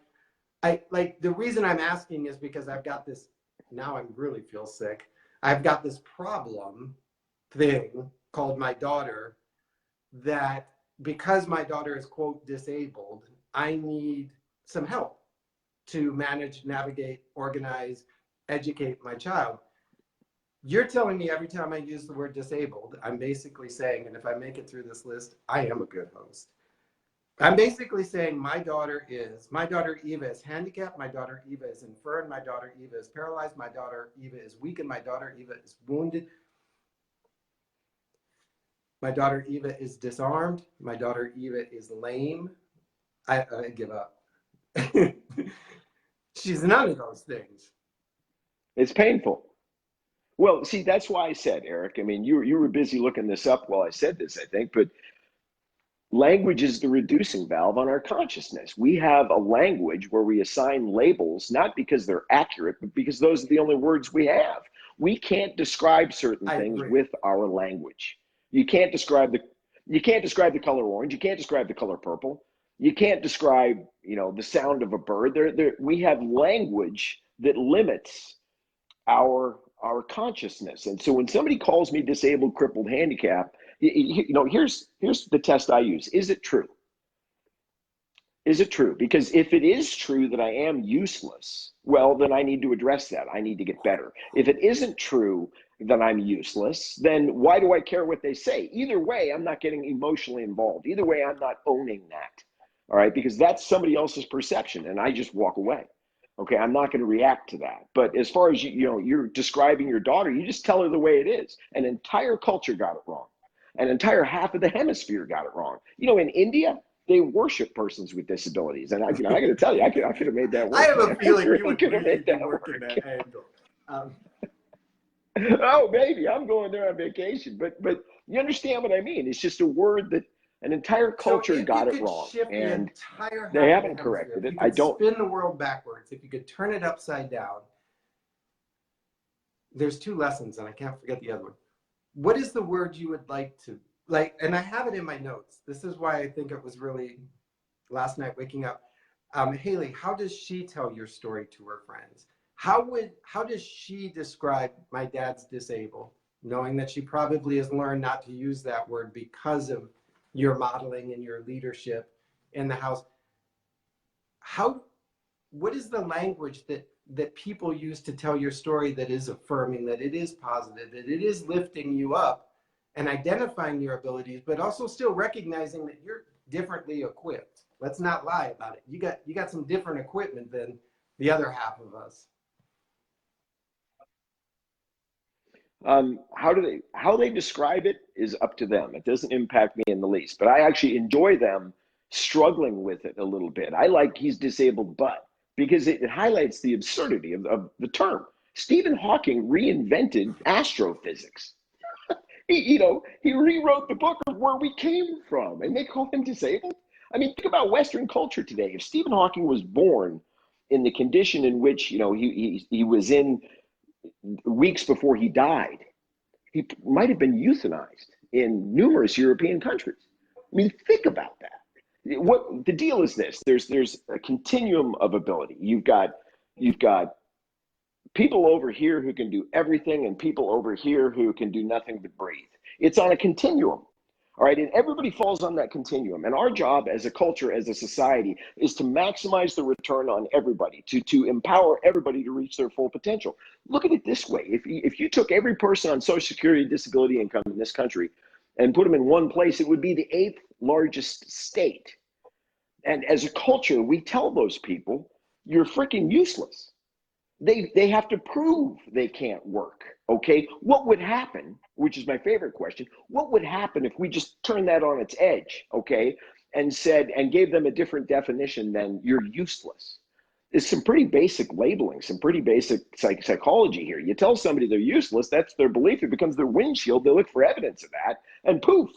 reason I'm asking is because I've got this, now I really feel sick. I've got this problem thing called my daughter that because my daughter is, quote, disabled, I need some help to manage, navigate, organize, educate my child. You're telling me every time I use the word disabled, I'm basically saying, and if I make it through this list, I am a good host. I'm basically saying my daughter Eva is handicapped, my daughter Eva is infirm, my daughter Eva is paralyzed, my daughter Eva is weak, and my daughter Eva is wounded. My daughter Eva is disarmed, my daughter Eva is lame. I give up. She's none of those things.
It's painful. Well, see, that's why I said, Eric, I mean, you were busy looking this up while I said this, I think, but language is the reducing valve on our consciousness. We have a language where we assign labels, not because they're accurate, but because those are the only words we have. We can't describe certain things with our language. You can't describe the color orange. You can't describe the color purple. You can't describe, the sound of a bird. We have language that limits our consciousness. And so when somebody calls me disabled, crippled, handicapped, here's the test I use. Is it true? Is it true? Because if it is true that I am useless, well, then I need to address that. I need to get better. If it isn't true that I'm useless, then why do I care what they say? Either way, I'm not getting emotionally involved. Either way, I'm not owning that. All right, because that's somebody else's perception, and I just walk away. Okay, I'm not going to react to that. But as far as you're describing your daughter, you just tell her the way it is. An entire culture got it wrong. An entire half of the hemisphere got it wrong. In India, they worship persons with disabilities, and I got to tell you, I could have made that work.
I have a feeling you would
could have made that
work in that angle.
Oh, baby, I'm going there on vacation. But you understand what I mean? It's just a word that an entire culture got it wrong, and they haven't corrected it.
I don't spin the world backwards. If you could turn it upside down, there's two lessons, and I can't forget the other one. What is the word you would like to like? And I have it in my notes. This is why I think it was really last night waking up. Haley, how does she tell your story to her friends? How does she describe my dad's disabled, knowing that she probably has learned not to use that word because of your modeling and your leadership in the house? What is the language that people use to tell your story that is affirming, that it is positive, that it is lifting you up and identifying your abilities, but also still recognizing that you're differently equipped? Let's not lie about it. You got some different equipment than the other half of us.
How they describe it is up to them. It doesn't impact me in the least, but I actually enjoy them struggling with it a little bit. I like he's disabled, but because it highlights the absurdity of the term. Stephen Hawking reinvented astrophysics. He rewrote the book of where we came from, and they call him disabled. I mean, think about Western culture today. If Stephen Hawking was born in the condition in which he was in weeks before he died, he might have been euthanized in numerous European countries. I mean, think about that. What the deal is this: there's a continuum of ability. You've got people over here who can do everything, and people over here who can do nothing but breathe. It's on a continuum. All right, and everybody falls on that continuum. And our job as a culture, as a society, is to maximize the return on everybody, to empower everybody to reach their full potential. Look at it this way. If you took every person on Social Security disability income in this country and put them in one place, it would be the 8th largest state. And as a culture, we tell those people, you're freaking useless. They have to prove they can't work, okay? What would happen, which is my favorite question, what would happen if we just turned that on its edge, okay, and gave them a different definition than you're useless? There's some pretty basic labeling, some pretty basic psychology here. You tell somebody they're useless, that's their belief, it becomes their windshield, they look for evidence of that, and poof,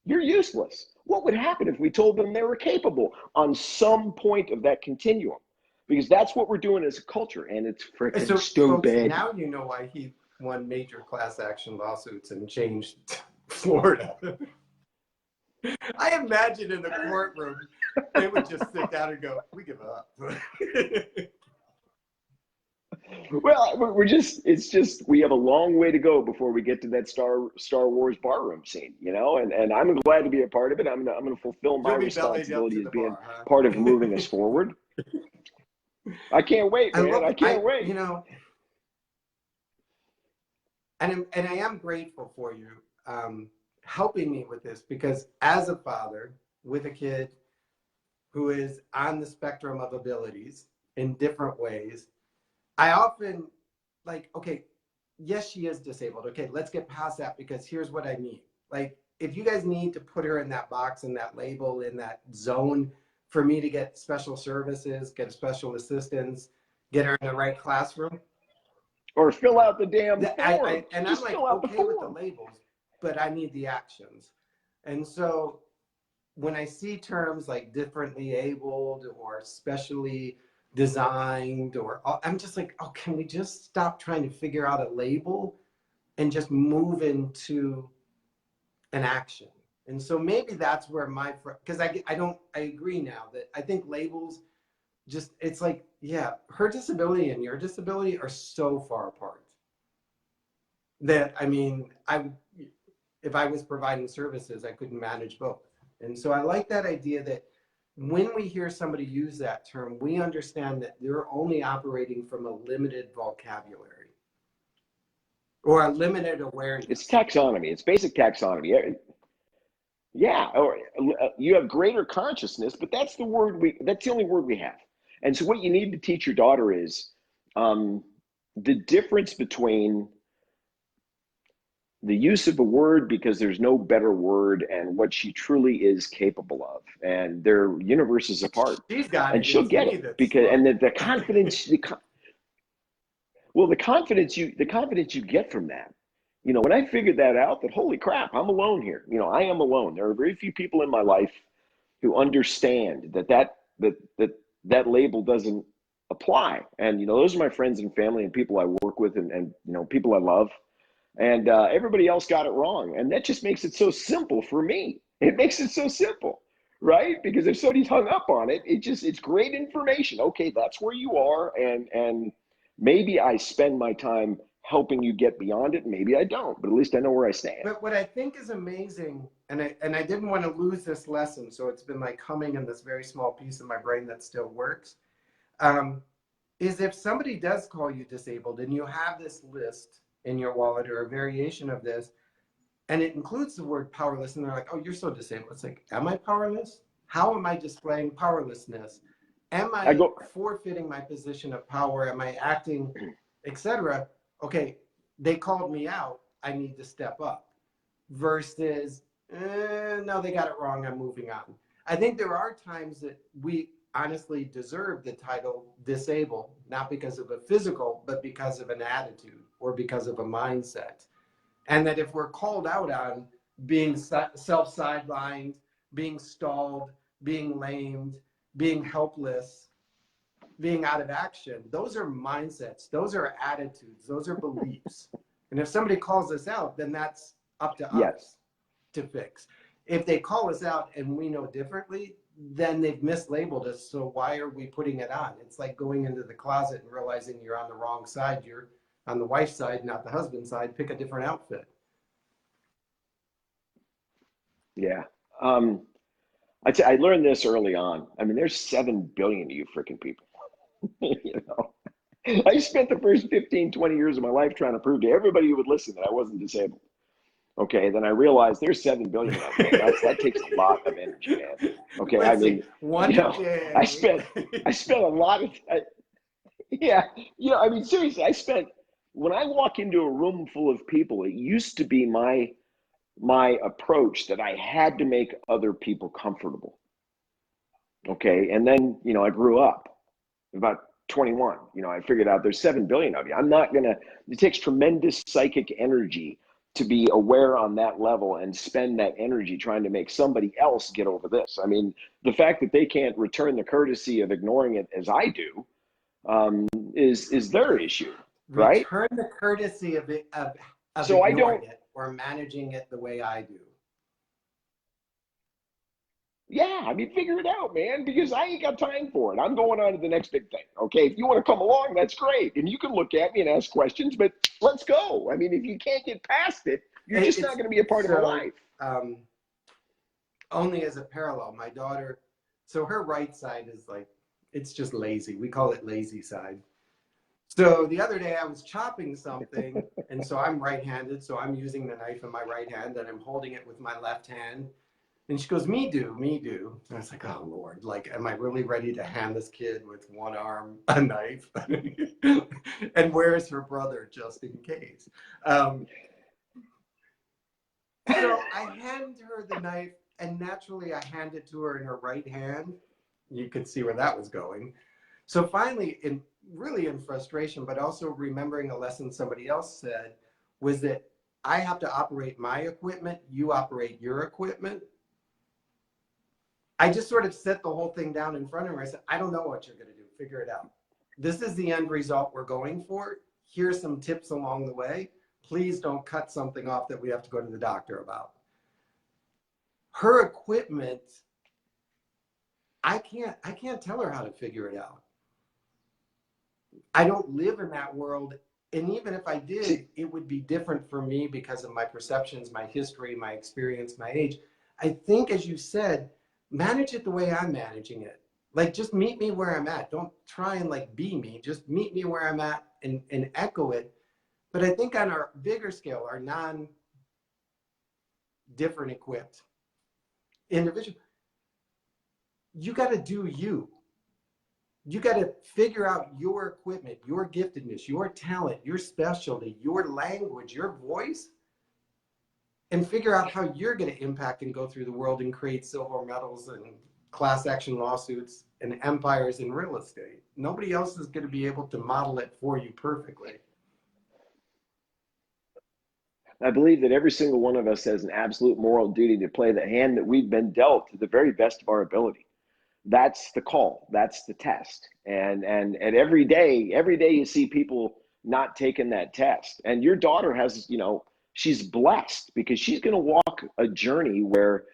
you're useless. What would happen if we told them they were capable on some point of that continuum? Because that's what we're doing as a culture, and it's freaking stupid.
Now you know why he won major class action lawsuits and changed Florida. I imagine in the courtroom, they would just sit down and go, "We give up."
Well, it's just, we have a long way to go before we get to that Star Wars barroom scene, and I'm glad to be a part of it. I'm gonna fulfill my
You'll be bellied up
responsibility
to
as
the
being
bar, huh?
part of moving us forward. I can't wait,
I
man.
love
I can't wait.
and I am grateful for you helping me with this, because as a father with a kid who is on the spectrum of abilities in different ways, I often like, okay, yes, she is disabled. Okay, let's get past that, because here's what I need. Like, if you guys need to put her in that box, in that label, in that zone for me to get special services, get special assistance, get her in the right classroom,
Or fill out the damn form.
and I'm
Just
like
fill out the
okay with the
form.
labels, but I need the actions. And so when I see terms like differently abled or specially designed, or I'm just like, oh, can we just stop trying to figure out a label and just move into an action? And so maybe that's where because I agree now that I think labels just, it's like, yeah, her disability and your disability are so far apart that, I mean, if I was providing services, I couldn't manage both. And so I like that idea that when we hear somebody use that term, we understand that they're only operating from a limited vocabulary or a limited
It's
awareness.
taxonomy. It's basic taxonomy. Yeah, or you have greater consciousness, but that's the only word we have. And so what you need to teach your daughter is the difference between the use of a word, because there's no better word, and what she truly is capable of. And their universes apart.
She's got
And
it.
she'll
It's
get
me
it,
that's
because, and
slow.
the confidence, well, the confidence you get from that. When I figured that out, that holy crap, I'm alone here. I am alone. There are very few people in my life who understand that label doesn't apply. And those are my friends and family and people I work with, and people I love. And everybody else got it wrong, and that just makes it so simple for me. It makes it so simple, right? Because if somebody's hung up on it, it's great information. Okay, that's where you are, and maybe I spend my time helping you get beyond it. Maybe I don't, but at least I know where I stand.
But what I think is amazing, and I didn't want to lose this lesson, so it's been like humming in this very small piece of my brain that still works, um, is if somebody does call you disabled and you have this list in your wallet or a variation of this, and it includes the word powerless, and they're like, oh, you're so disabled. It's like, am I powerless? How am I displaying powerlessness? Am
I
I
go,
forfeiting my position of power? Am I acting, etc.? Okay, they called me out. I need to step up. Versus, no, they got it wrong. I'm moving on. I think there are times that we honestly deserve the title disabled, not because of a physical, but because of an attitude or because of a mindset. And that if we're called out on being self-sidelined, being stalled, being lamed, being helpless, being out of action, those are mindsets, those are attitudes, those are beliefs. And if somebody calls us out, then that's up to
yes.
us to fix. If they call us out and we know differently, then they've mislabeled us. So why are we putting it on? It's like going into the closet and realizing you're on the wrong side. You're on the wife's side, not the husband's side. Pick a different outfit.
Yeah. I learned this early on. I mean, there's 7 billion of you freaking people. you know, I spent the first 15, 20 years of my life trying to prove to everybody who would listen that I wasn't disabled. Okay, then I realized there's 7 billion of you. That takes a lot of energy, man. Okay, I
Let's see,
mean,
one
you
a
know, I
day.
spent I spent a lot of yeah, I mean, seriously, when I walk into a room full of people, it used to be my approach that I had to make other people comfortable. Okay, and then I grew up about 21. I figured out there's 7 billion of you. I'm not gonna. It takes tremendous psychic energy to be aware on that level and spend that energy trying to make somebody else get over this. I mean, the fact that they can't return the courtesy of ignoring it as I do is their issue, right?
Return the courtesy of
So I
ignoring
don't.
it or managing it the way I do.
Yeah, I mean, figure it out, man, because I ain't got time for it. I'm going on to the next big thing. Okay, if you want to come along, that's great. And you can look at me and ask questions, but let's go. I mean, if you can't get past it, you're just not
It's
going to be a part of my
so
life.
only as a parallel, my daughter, so her right side is like, it's just lazy. We call it lazy side. So the other day I was chopping something, and so I'm right-handed, so I'm using the knife in my right hand and I'm holding it with my left hand. And she goes, me do, me do. And I was like, oh Lord, like, am I really ready to hand this kid with one arm a knife? And where's her brother, just in case? So I hand her the knife, and naturally I hand it to her in her right hand. You could see where that was going. So finally, really in frustration, but also remembering a lesson somebody else said, was that I have to operate my equipment, you operate your equipment. I just sort of set the whole thing down in front of her. I said, I don't know what you're going to do. Figure it out. This is the end result we're going for. Here's some tips along the way. Please don't cut something off that we have to go to the doctor about. Her equipment, I can't tell her how to figure it out. I don't live in that world. And even if I did, it would be different for me because of my perceptions, my history, my experience, my age. I think, as you said, manage it the way I'm managing it. Like, just meet me where I'm at. Don't try and like be me. Just meet me where I'm at and echo it. But I think on our bigger scale, our non-different equipped individual, you got to do you. You got to figure out your equipment, your giftedness, your talent, your specialty, your language, your voice, and figure out how you're going to impact and go through the world and create silver medals and class action lawsuits and empires in real estate. Nobody else is going to be able to model it for you perfectly.
I believe that every single one of us has an absolute moral duty to play the hand that we've been dealt to the very best of our ability. That's the call. That's the test. And every day you see people not taking that test. And your daughter has, she's blessed because she's going to walk a journey where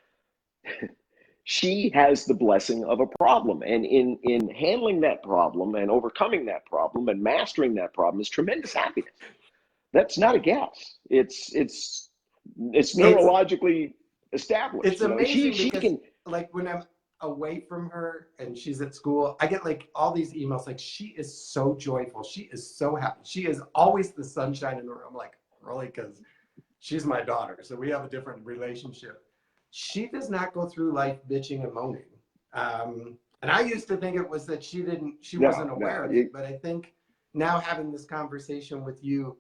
she has the blessing of a problem. And in handling that problem and overcoming that problem and mastering that problem is tremendous happiness. That's not a guess. It's neurologically established.
It's amazing
She
because,
can,
like, when I'm away from her and she's at school, I get like all these emails like, she is so joyful, she is so happy, she is always the sunshine in the room. I'm like, really? Because she's my daughter, so we have a different relationship. She does not go through life bitching and moaning. And I used to think it was that she wasn't aware of it, but I think now having this conversation with you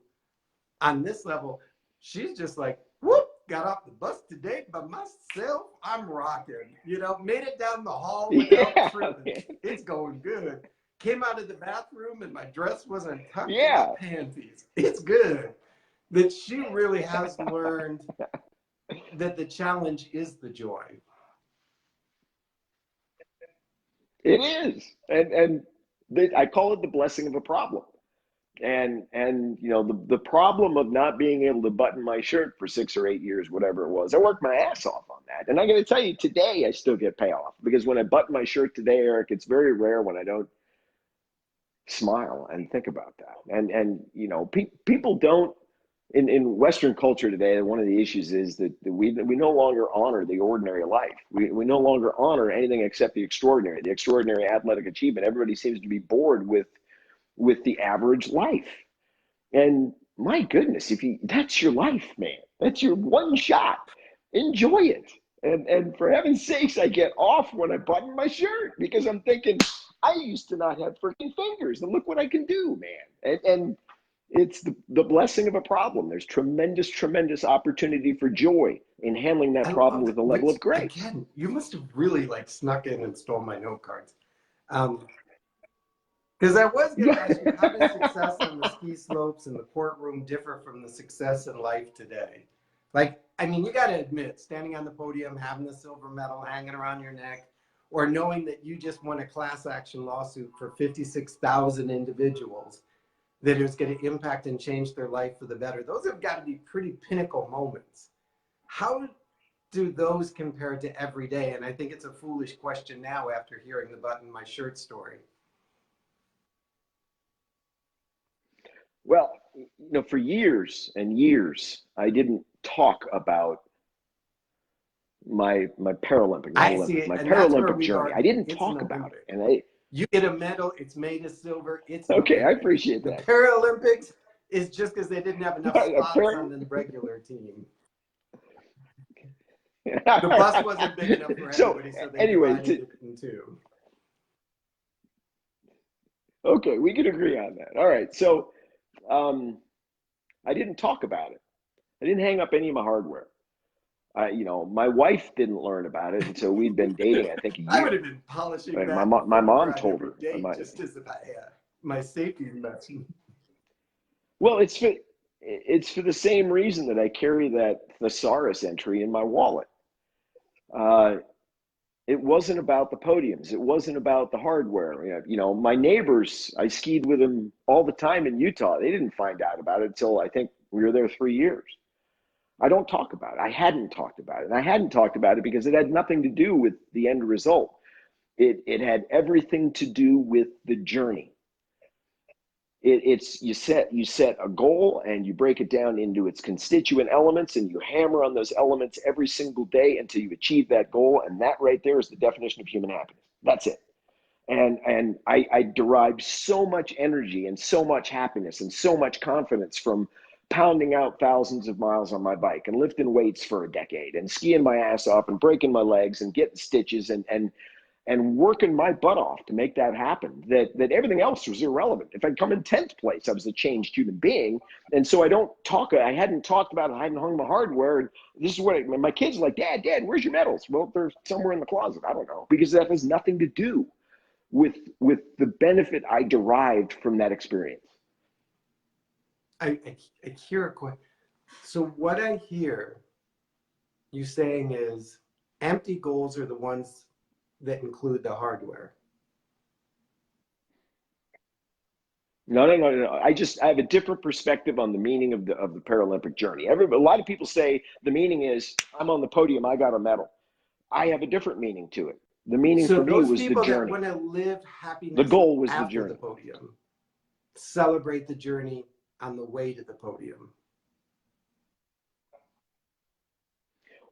on this level, she's just like, whoop, got off the bus today by myself. I'm rocking, made it down the hall without tripping. It's going good. Came out of the bathroom and my dress wasn't tucked in my panties. It's good. That she really has learned that the challenge is the joy.
It is. And I call it the blessing of a problem. And the problem of not being able to button my shirt for 6 or 8 years, whatever it was, I worked my ass off on that. And I got to tell you, today I still get payoff because when I button my shirt today, Eric, it's very rare when I don't smile and think about that. And people don't in Western culture today. One of the issues is that we no longer honor the ordinary life. We no longer honor anything except the extraordinary athletic achievement. Everybody seems to be bored with the average life. And my goodness, that's your life, man. That's your one shot. Enjoy it. And for heaven's sakes, I get off when I button my shirt because I'm thinking, I used to not have freaking fingers, and look what I can do, man. And it's the blessing of a problem. There's tremendous opportunity for joy in handling that problem with a level of grace.
Again, you must have really like snuck in and stole my note cards. Because I was going to ask you, how does success on the ski slopes and the courtroom differ from the success in life today? Like, I mean, you got to admit, standing on the podium, having the silver medal hanging around your neck, or knowing that you just won a class action lawsuit for 56,000 individuals that is going to impact and change their life for the better. Those have got to be pretty pinnacle moments. How do those compare to every day? And I think it's a foolish question now after hearing the button my shirt story.
Well, for years and years, I didn't talk about my Paralympic, not
I see
Olympic,
it,
my
and that's where
Paralympic
we've
journey. I
argued.
didn't
It's an
talk about it.
Olympic.
And I,
You get a medal, it's made of silver, it's an
okay, I
Olympic.
appreciate
The
that.
Paralympics is just because they didn't have enough spots
Apparently,
on the regular team. The bus wasn't big enough for
so
everybody, so they
anyway,
divided it in two.
okay, we can agree on that. All right. So um, I didn't talk about it. I didn't hang up any of my hardware. My wife didn't learn about it until we'd been dating, I think, a
I would
year.
have been polishing
Right? My
that
mom, my
before we were
mom
on
told
every
her.
date, just as my safety message.
Well, it's for the same reason that I carry that thesaurus entry in my wallet. Uh, it wasn't about the podiums. It wasn't about the hardware. My neighbors, I skied with them all the time in Utah. They didn't find out about it until I think we were there 3 years. I don't talk about it. I hadn't talked about it. And I hadn't talked about it because it had nothing to do with the end result. It had everything to do with the journey. It's you set a goal and you break it down into its constituent elements and you hammer on those elements every single day until you achieve that goal. And that right there is the definition of human happiness. That's it. And I derived so much energy and so much happiness and so much confidence from pounding out thousands of miles on my bike and lifting weights for a decade and skiing my ass off and breaking my legs and getting stitches and working my butt off to make that happen, that everything else was irrelevant. If I'd come in 10th place, I was a changed human being. And so I hadn't talked about it, I hadn't hung my hardware. And this is what my kids are like, Dad, where's your medals? Well, they're somewhere in the closet. I don't know, because that has nothing to do with the benefit I derived from that experience.
I hear a question. So what I hear you saying is empty goals are the ones that include the hardware.
No. I have a different perspective on the meaning of the Paralympic journey. A lot of people say the meaning is I'm on the podium, I got a medal. I have a different meaning to it. The meaning
So
for me
those
was the
people that
journey.
want to live
The
happiness
goal was the
after the
journey.
podium celebrate the journey on the way to the podium.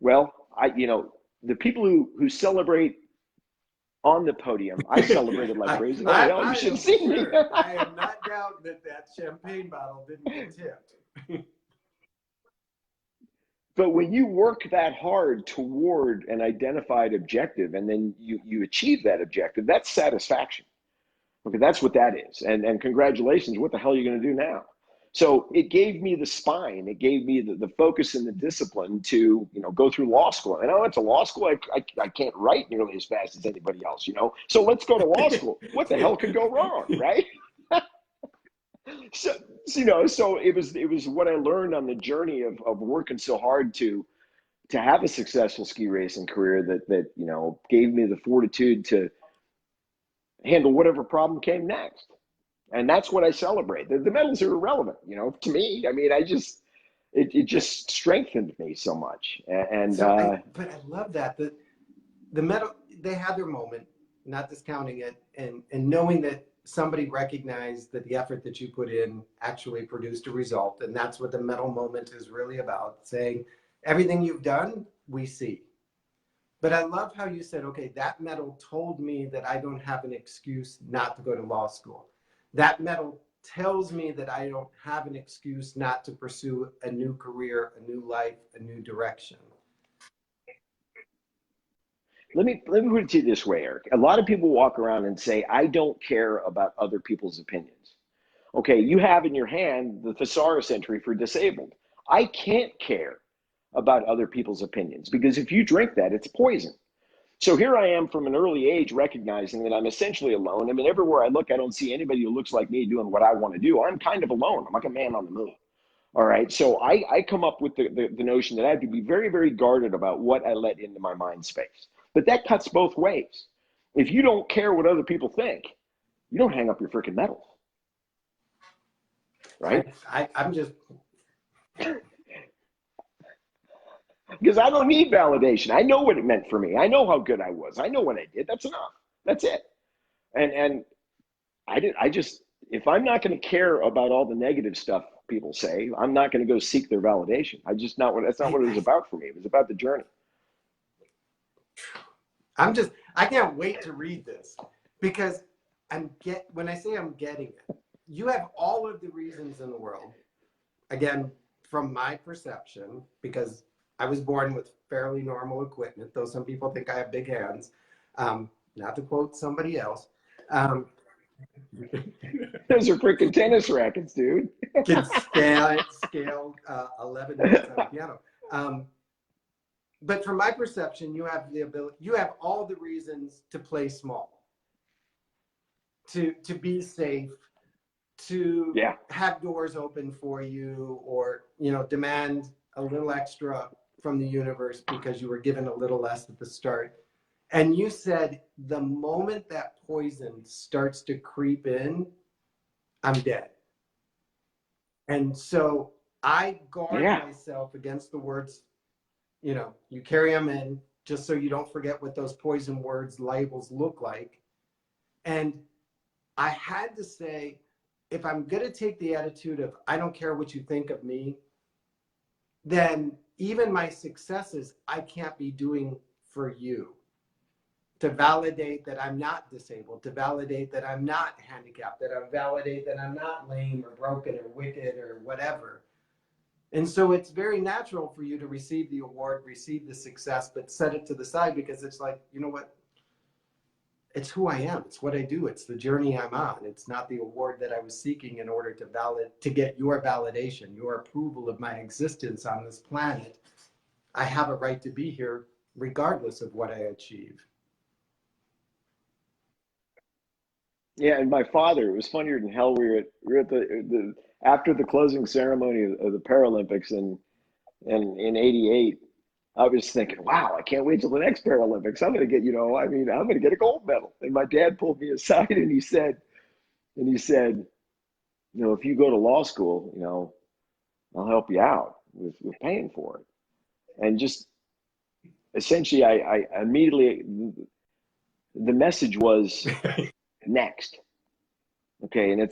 Well, the people who celebrate on the podium, I celebrated like crazy. Oh, hell, you should have seen me.
I am not doubting that champagne bottle didn't get tipped.
But when you work that hard toward an identified objective and then you achieve that objective, that's satisfaction. Okay, that's what that is. And congratulations, what the hell are you going to do now? So it gave me the spine, it gave me the focus and the discipline to, go through law school. And I went to law school, I can't write nearly as fast as anybody else, So let's go to law school. What the hell could go wrong, right? So, so it was what I learned on the journey of working so hard to have a successful ski racing career that gave me the fortitude to handle whatever problem came next. And that's what I celebrate. The medals are irrelevant, to me. I mean, it just strengthened me so much.
But I love that the medal, they had their moment, not discounting it, and knowing that somebody recognized that the effort that you put in actually produced a result. And that's what the medal moment is really about, saying everything you've done, we see. But I love how you said, okay, that medal told me that I don't have an excuse not to go to law school. That medal tells me that I don't have an excuse not to pursue a new career, a new life, a new direction.
Let me put it to you this way, Eric. A lot of people walk around and say, I don't care about other people's opinions. Okay, you have in your hand the thesaurus entry for disabled. I can't care about other people's opinions because if you drink that, it's poison. So here I am from an early age recognizing that I'm essentially alone. I mean, everywhere I look, I don't see anybody who looks like me doing what I want to do. I'm kind of alone. I'm like a man on the moon. All right. So I come up with the notion that I have to be very, very guarded about what I let into my mind space. But that cuts both ways. If you don't care what other people think, you don't hang up your freaking medals. Right?
I'm just
because I don't need validation. I know what it meant for me. I know how good I was. I know what I did. That's enough. That's it. And I just, if I'm not going to care about all the negative stuff people say, I'm not going to go seek their validation. That's not
I,
what it was
I
about for me. It was about the journey.
I can't wait to read this because when I say I'm getting it, you have all of the reasons in the world. Again, from my perception, because I was born with fairly normal equipment, though some people think I have big hands. Not to quote somebody else. Um,
Those are freaking tennis rackets, dude.
can scale 11 notes on a piano. But from my perception, you have the ability, you have all the reasons to play small, to be safe, to
Yeah.
have doors open for you, or demand a little extra from the universe because you were given a little less at the start. And you said the moment that poison starts to creep in, I'm dead. And so I guard
Yeah.
myself against the words, you carry them in just so you don't forget what those poison words labels look like. And I had to say, if I'm going to take the attitude of, I don't care what you think of me, then even my successes, I can't be doing for you to validate that I'm not disabled, to validate that I'm not handicapped, that I validate that I'm not lame or broken or wicked or whatever. And so it's very natural for you to receive the award, receive the success, but set it to the side because it's like, you know what? It's who I am. It's what I do. It's the journey I'm on. It's not the award that I was seeking in order to get your validation, your approval of my existence on this planet. I have a right to be here regardless of what I achieve.
Yeah, and my father, it was funnier than hell. We were at the after the closing ceremony of the Paralympics in '88. I was thinking, wow, I can't wait till the next Paralympics. I'm going to get, I'm going to get a gold medal. And my dad pulled me aside and he said, if you go to law school, I'll help you out with paying for it. And just essentially, I immediately, the message was next. Okay. And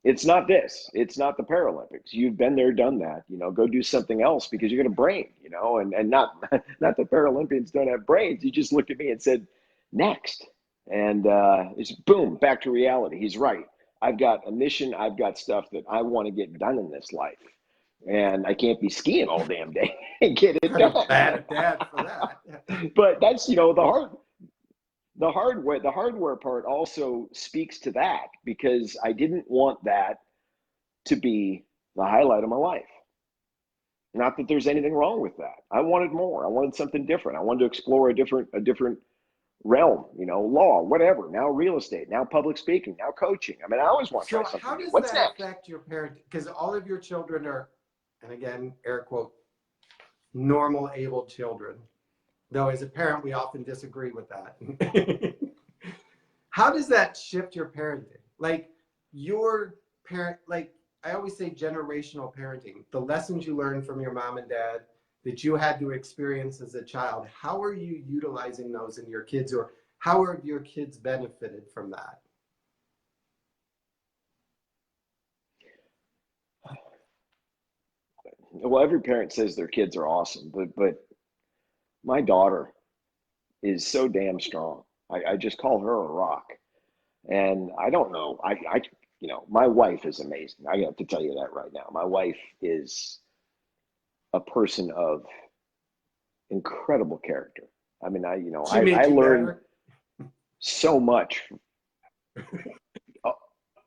it's not this, it's not the Paralympics. You've been there, done that, go do something else because you're going to brain, and not, not that Paralympians don't have brains. He just looked at me and said, next. And it's boom, back to reality. He's right. I've got a mission. I've got stuff that I want to get done in this life. And I can't be skiing all damn day and get it done.
Bad at dad for that.
But that's, the hardware part also speaks to that because I didn't want that to be the highlight of my life. Not that there's anything wrong with that. I wanted more. I wanted something different. I wanted to explore a different realm, law, whatever. Now real estate, now public speaking, now coaching. I mean, I always want to try something.
How does
What's
that
next?
affect your parent? Because all of your children are, and again, air quote, normal able children. Though as a parent, we often disagree with that. How does that shift your parenting? Like your parent, like I always say generational parenting, the lessons you learned from your mom and dad that you had to experience as a child, how are you utilizing those in your kids, or how have your kids benefited from that?
Well, every parent says their kids are awesome, but my daughter is so damn strong. I just call her a rock. And I don't know. My wife is amazing. I have to tell you that right now. My wife is a person of incredible character. I mean,
She made
I
you
learned
better?
so much. Oh,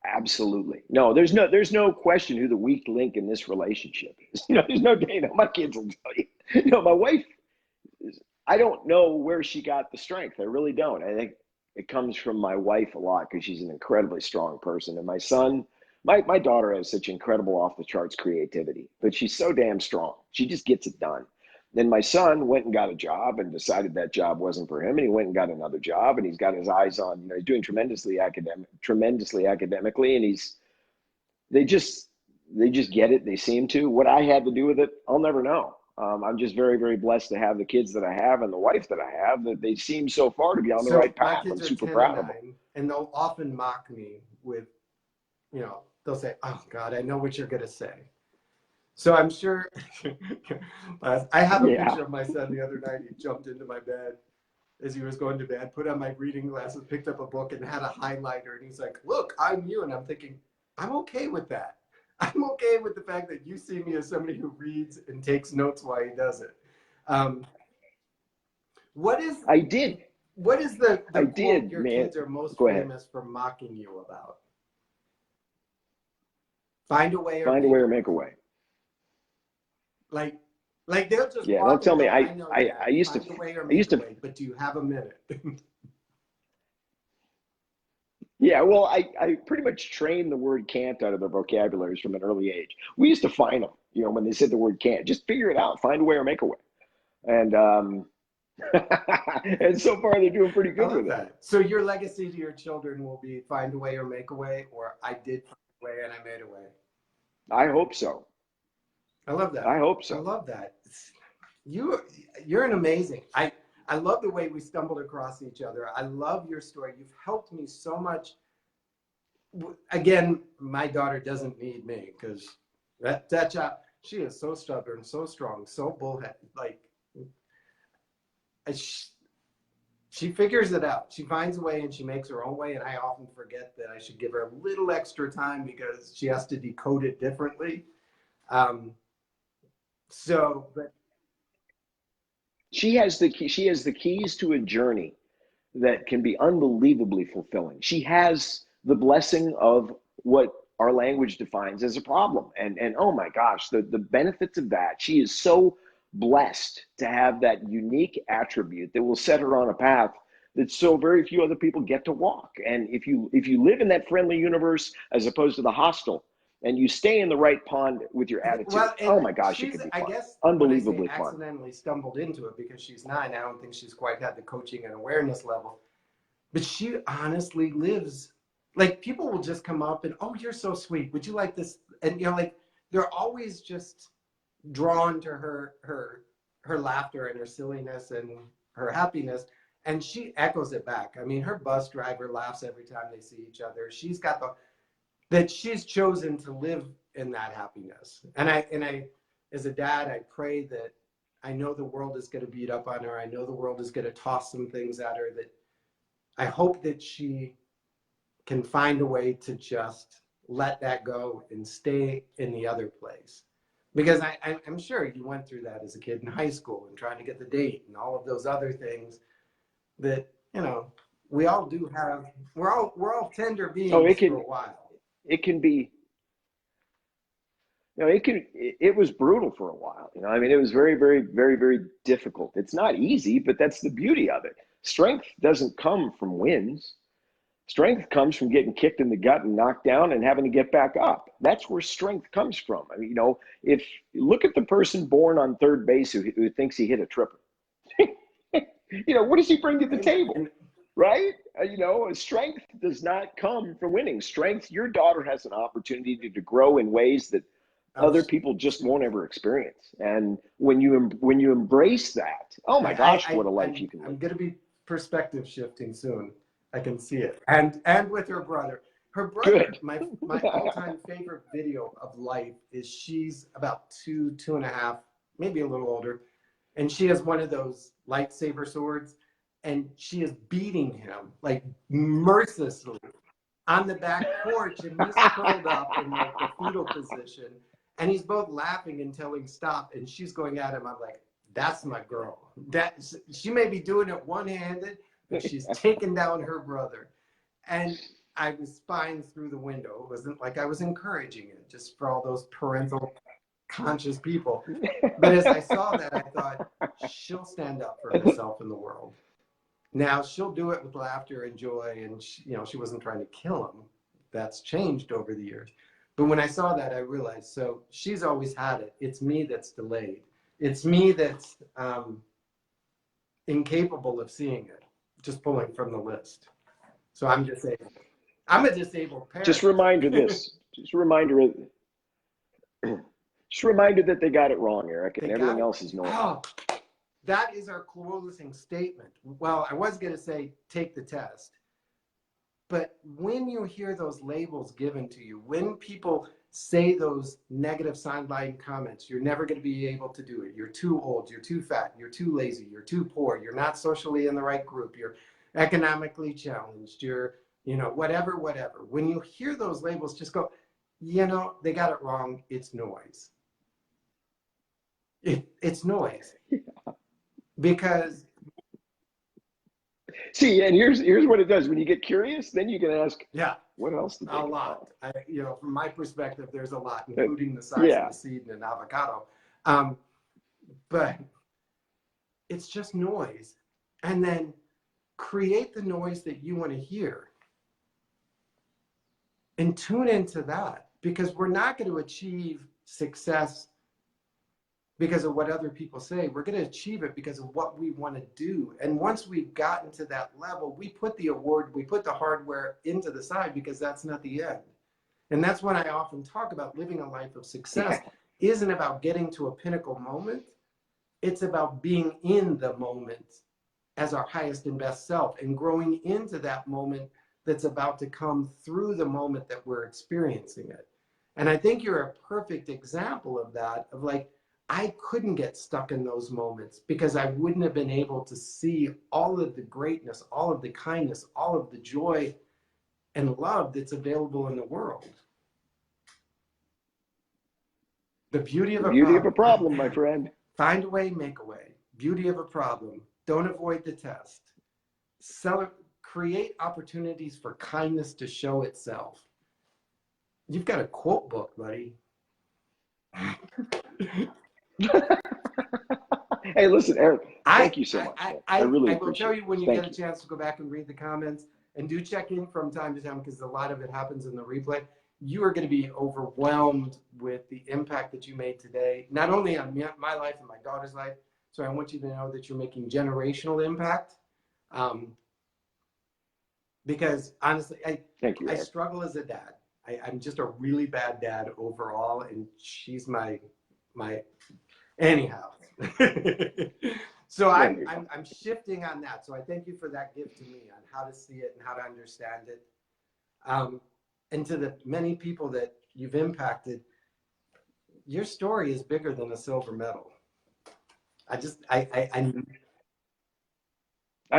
absolutely. No, there's no question who the weak link in this relationship is. There's no day. My kids will tell you. My wife I don't know where she got the strength. I really don't. I think it comes from my wife a lot because she's an incredibly strong person. And my son, my daughter has such incredible off the charts creativity, but she's so damn strong. She just gets it done. Then my son went and got a job and decided that job wasn't for him. And he went and got another job and he's got his eyes on, he's doing tremendously academically. And they just get it. They seem to. What I had to do with it, I'll never know. I'm just very, very blessed to have the kids that I have and the wife that I have, that they seem so far to be on the
So
right
my
path.
kids
I'm
are
super
10 and
proud of them.
9, and they'll often mock me with, they'll say, "Oh God, I know what you're gonna say." So I'm sure. I have a
Yeah.
picture of my son the other night. He jumped into my bed as he was going to bed, put on my reading glasses, picked up a book, and had a highlighter. And he's like, "Look, I'm you." And I'm thinking, I'm okay with that. I'm okay with the fact that you see me as somebody who reads and takes notes while he does it. Um, what is
I did.
what is the
I
quote
did,
your
man.
kids are most
Go ahead.
famous for mocking you about? Find a way or
Find a
make
way
a
or
way.
make a way.
Like, like they'll just
Yeah. Don't
walk and
tell me.
go, "I know,
I
Dad.
used to,
Find a way or
I
make
used
a
to,
way." But do you have a minute?
yeah. Well, I pretty much trained the word can't out of their vocabularies from an early age. We used to find them, when they said the word can't, just figure it out, find a way or make a way. And, and so far they're doing pretty
I
good
love
with it.
that. So your legacy to your children will be find a way or make a way, or I did find a way and I made a way.
I hope so.
I love that.
I hope
I
so.
love that. You you're an amazing. I love the way we stumbled across each other. I love your story. You've helped me so much. Again, my daughter doesn't need me because that child, she is so stubborn, so strong, so bullhead. Like I, she figures it out. She finds a way and she makes her own way. And I often forget that I should give her a little extra time because she has to decode it differently. Um, but
She has the keys to a journey that can be unbelievably fulfilling. She has the blessing of what our language defines as a problem. And oh my gosh, the benefits of that. She is so blessed to have that unique attribute that will set her on a path that so very few other people get to walk. And if you live in that friendly universe as opposed to the hostile, and you stay in the right pond with your attitude,
well, and
oh my gosh, it
she's,
could be
I
fun.
guess when I say
Unbelievably fun.
accidentally stumbled into it because she's 9, I don't think she's quite had the coaching and awareness level. But she honestly lives like people will just come up and, "Oh, you're so sweet. Would you like this?" And like they're always just drawn to her laughter and her silliness and her happiness, and she echoes it back. I mean, her bus driver laughs every time they see each other. She's got the that she's chosen to live in that happiness. And I as a dad, I pray that I know the world is going to beat up on her. I know the world is going to toss some things at her that I hope that she can find a way to just let that go and stay in the other place. Because I'm sure you went through that as a kid in high school and trying to get the date and all of those other things that, we all do have. We're all tender
Oh,
beings for a while.
it can be, it was brutal for a while. I mean, it was very, very, very, very difficult. It's not easy, but that's the beauty of it. Strength doesn't come from wins. Strength comes from getting kicked in the gut and knocked down and having to get back up. That's where strength comes from. I mean, if you look at the person born on third base who thinks he hit a triple, what does he bring to the table? Right? Strength does not come from winning. Strength, your daughter has an opportunity to grow in ways that other people just won't ever experience. And when you embrace that, oh my gosh, what a life you can
I'm
live.
going to be perspective shifting soon. I can see it. And with her brother. Her brother,
Good.
my all-time favorite video of life is she's about 2.5, maybe a little older, and she has one of those lightsaber swords, and she is beating him like mercilessly on the back porch, and he's curled up in like the fetal position, and he's both laughing and telling stop, and she's going at him. I'm like, that's my girl. That she may be doing it one-handed, but she's taking down her brother. And I was spying through the window. It wasn't like I was encouraging it, just for all those parental conscious people. But as I saw that, I thought, she'll stand up for herself in the world. Now she'll do it with laughter and joy, and she wasn't trying to kill him. That's changed over the years. But when I saw that, I realized, so she's always had it. It's me that's delayed. It's me that's incapable of seeing it, just pulling from the list. So I'm disabled. I'm a disabled parent.
Just a reminder of this. Just a reminder of Just reminded that they got it wrong, Eric,
They
and
got
everything
it.
else is noise.
Oh, that is our closing statement. Well, I was going to say take the test. But when you hear those labels given to you, when people say those negative sideline comments, you're never going to be able to do it. You're too old, you're too fat, you're too lazy, you're too poor, you're not socially in the right group, you're economically challenged, you're, whatever. When you hear those labels, just go, they got it wrong. It's noise. It's noise. Because
See, and here's what it does. When you get curious, then you can ask,
yeah,
what else did they
a
get
lot. From my perspective, there's a lot,
wrong?
including the size of
Yeah.
the seed in an avocado. But it's just noise. And then create the noise that you want to hear and tune into that, because we're not going to achieve success because of what other people say. We're going to achieve it because of what we want to do. And once we've gotten to that level, we put the hardware into the side, because that's not the end. And that's when I often talk about living a life of success isn't about getting to a pinnacle moment. It's about being in the moment as our highest and best self and growing into that moment that's about to come through the moment that we're experiencing it. And I think you're a perfect example of that, of like, I couldn't get stuck in those moments because I wouldn't have been able to see all of the greatness, all of the kindness, all of the joy and love that's available in the world. The beauty of
The
a
beauty of a
problem.
problem, my friend.
Find a way, make a way. Beauty of a problem. Don't avoid the test. Create opportunities for kindness to show itself. You've got a quote book, buddy.
Hey, listen, Eric, thank you so much. I really
will tell you, when you
Thank
get a chance to go back and read the comments, and do check in from time to time, because a lot of it happens in the replay, you are going to be overwhelmed with the impact that you made today, not only on my life and my daughter's life. So I want you to know that you're making generational impact. Because honestly,
Thank you,
I
Eric.
struggle as a dad. I'm just a really bad dad overall, and she's my anyhow. So I'm shifting on that. So I thank you for that gift to me on how to see it and how to understand it. And to the many people that you've impacted, your story is bigger than a silver medal.
I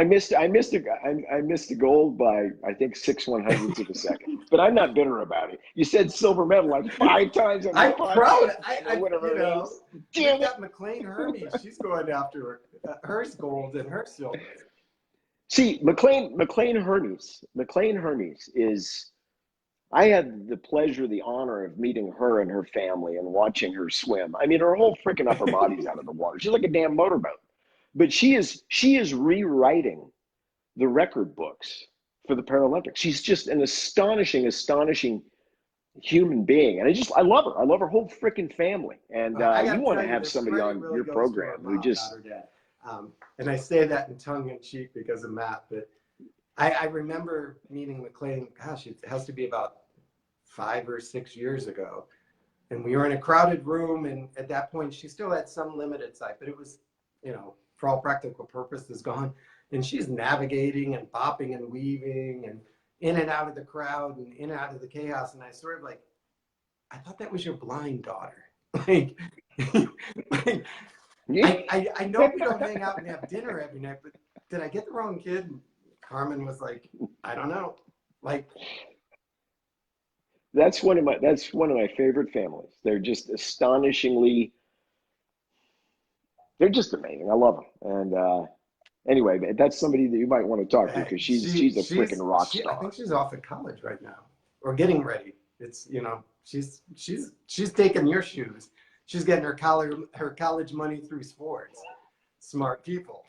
missed the gold by, I think, 6/100ths of a second. But I'm not bitter about it. You said silver medal like 5 times on
I'm
podcast.
proud.
Damn
We've
it.
got McLean Hermes. She's going after her gold and her silver.
See, McLean Hermes is. I had the pleasure, the honor of meeting her and her family and watching her swim. I mean, her whole freaking upper body's out of the water. She's like a damn motorboat. But she is rewriting the record books for the Paralympics. She's just an astonishing human being. And I love her. I love her whole freaking family. And you want to have somebody on your program who just.
And I say that in tongue in cheek because of Matt, but I remember meeting McLean, gosh, it has to be about 5 or 6 years ago. And we were in a crowded room, and at that point, she still had some limited sight, but it was, for all practical purposes, gone. And she's navigating and bopping and weaving and in and out of the crowd and in and out of the chaos. And I sort of like, I thought that was your blind daughter. like I know we don't hang out and have dinner every night, but did I get the wrong kid? And Carmen was like, I don't know. Like,
that's one of my favorite families. They're just astonishingly. They're just amazing. I love them. And anyway, that's somebody that you might want to talk to, because she's a freaking rock star.
I think she's off at college right now, or getting ready. It's she's taking your shoes. She's getting her college money through sports. Smart people.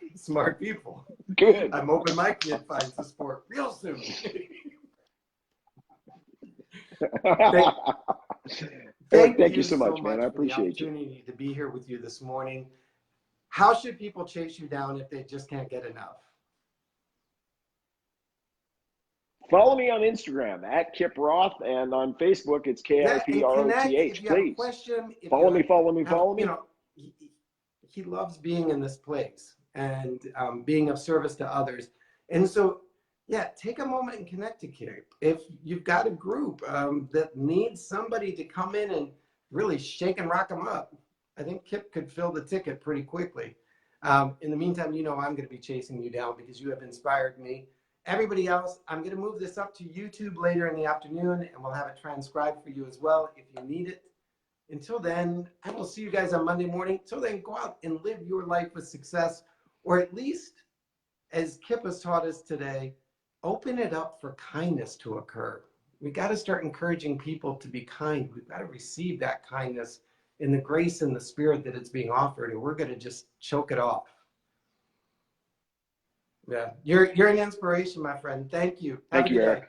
Good.
I'm hoping my kid finds the sport real soon. Thank you so much,
man. I appreciate you.
For the opportunity to be here with you this morning. How should people chase you down if they just can't get enough?
Follow me on Instagram at Kip Roth, and on Facebook it's
Yeah, and connect if
KIPROTH.
you have a
Please
question, if
follow
you
me, follow me,
have,
follow me.
he loves being in this place and being of service to others. And so, yeah, take a moment and connect to Kip. If you've got a group that needs somebody to come in and really shake and rock them up, I think Kip could fill the ticket pretty quickly. In the meantime, I'm going to be chasing you down because you have inspired me. Everybody else, I'm going to move this up to YouTube later in the afternoon, and we'll have it transcribed for you as well if you need it. Until then, I will see you guys on Monday morning. Till then, go out and live your life with success, or at least, as Kip has taught us today, open it up for kindness to occur. We got to start encouraging people to be kind. We've got to receive that kindness in the grace and the spirit that it's being offered, and we're going to just choke it off. Yeah, you're an inspiration, my friend. Thank you. Have
Thank
a
you,
good
Eric.
day.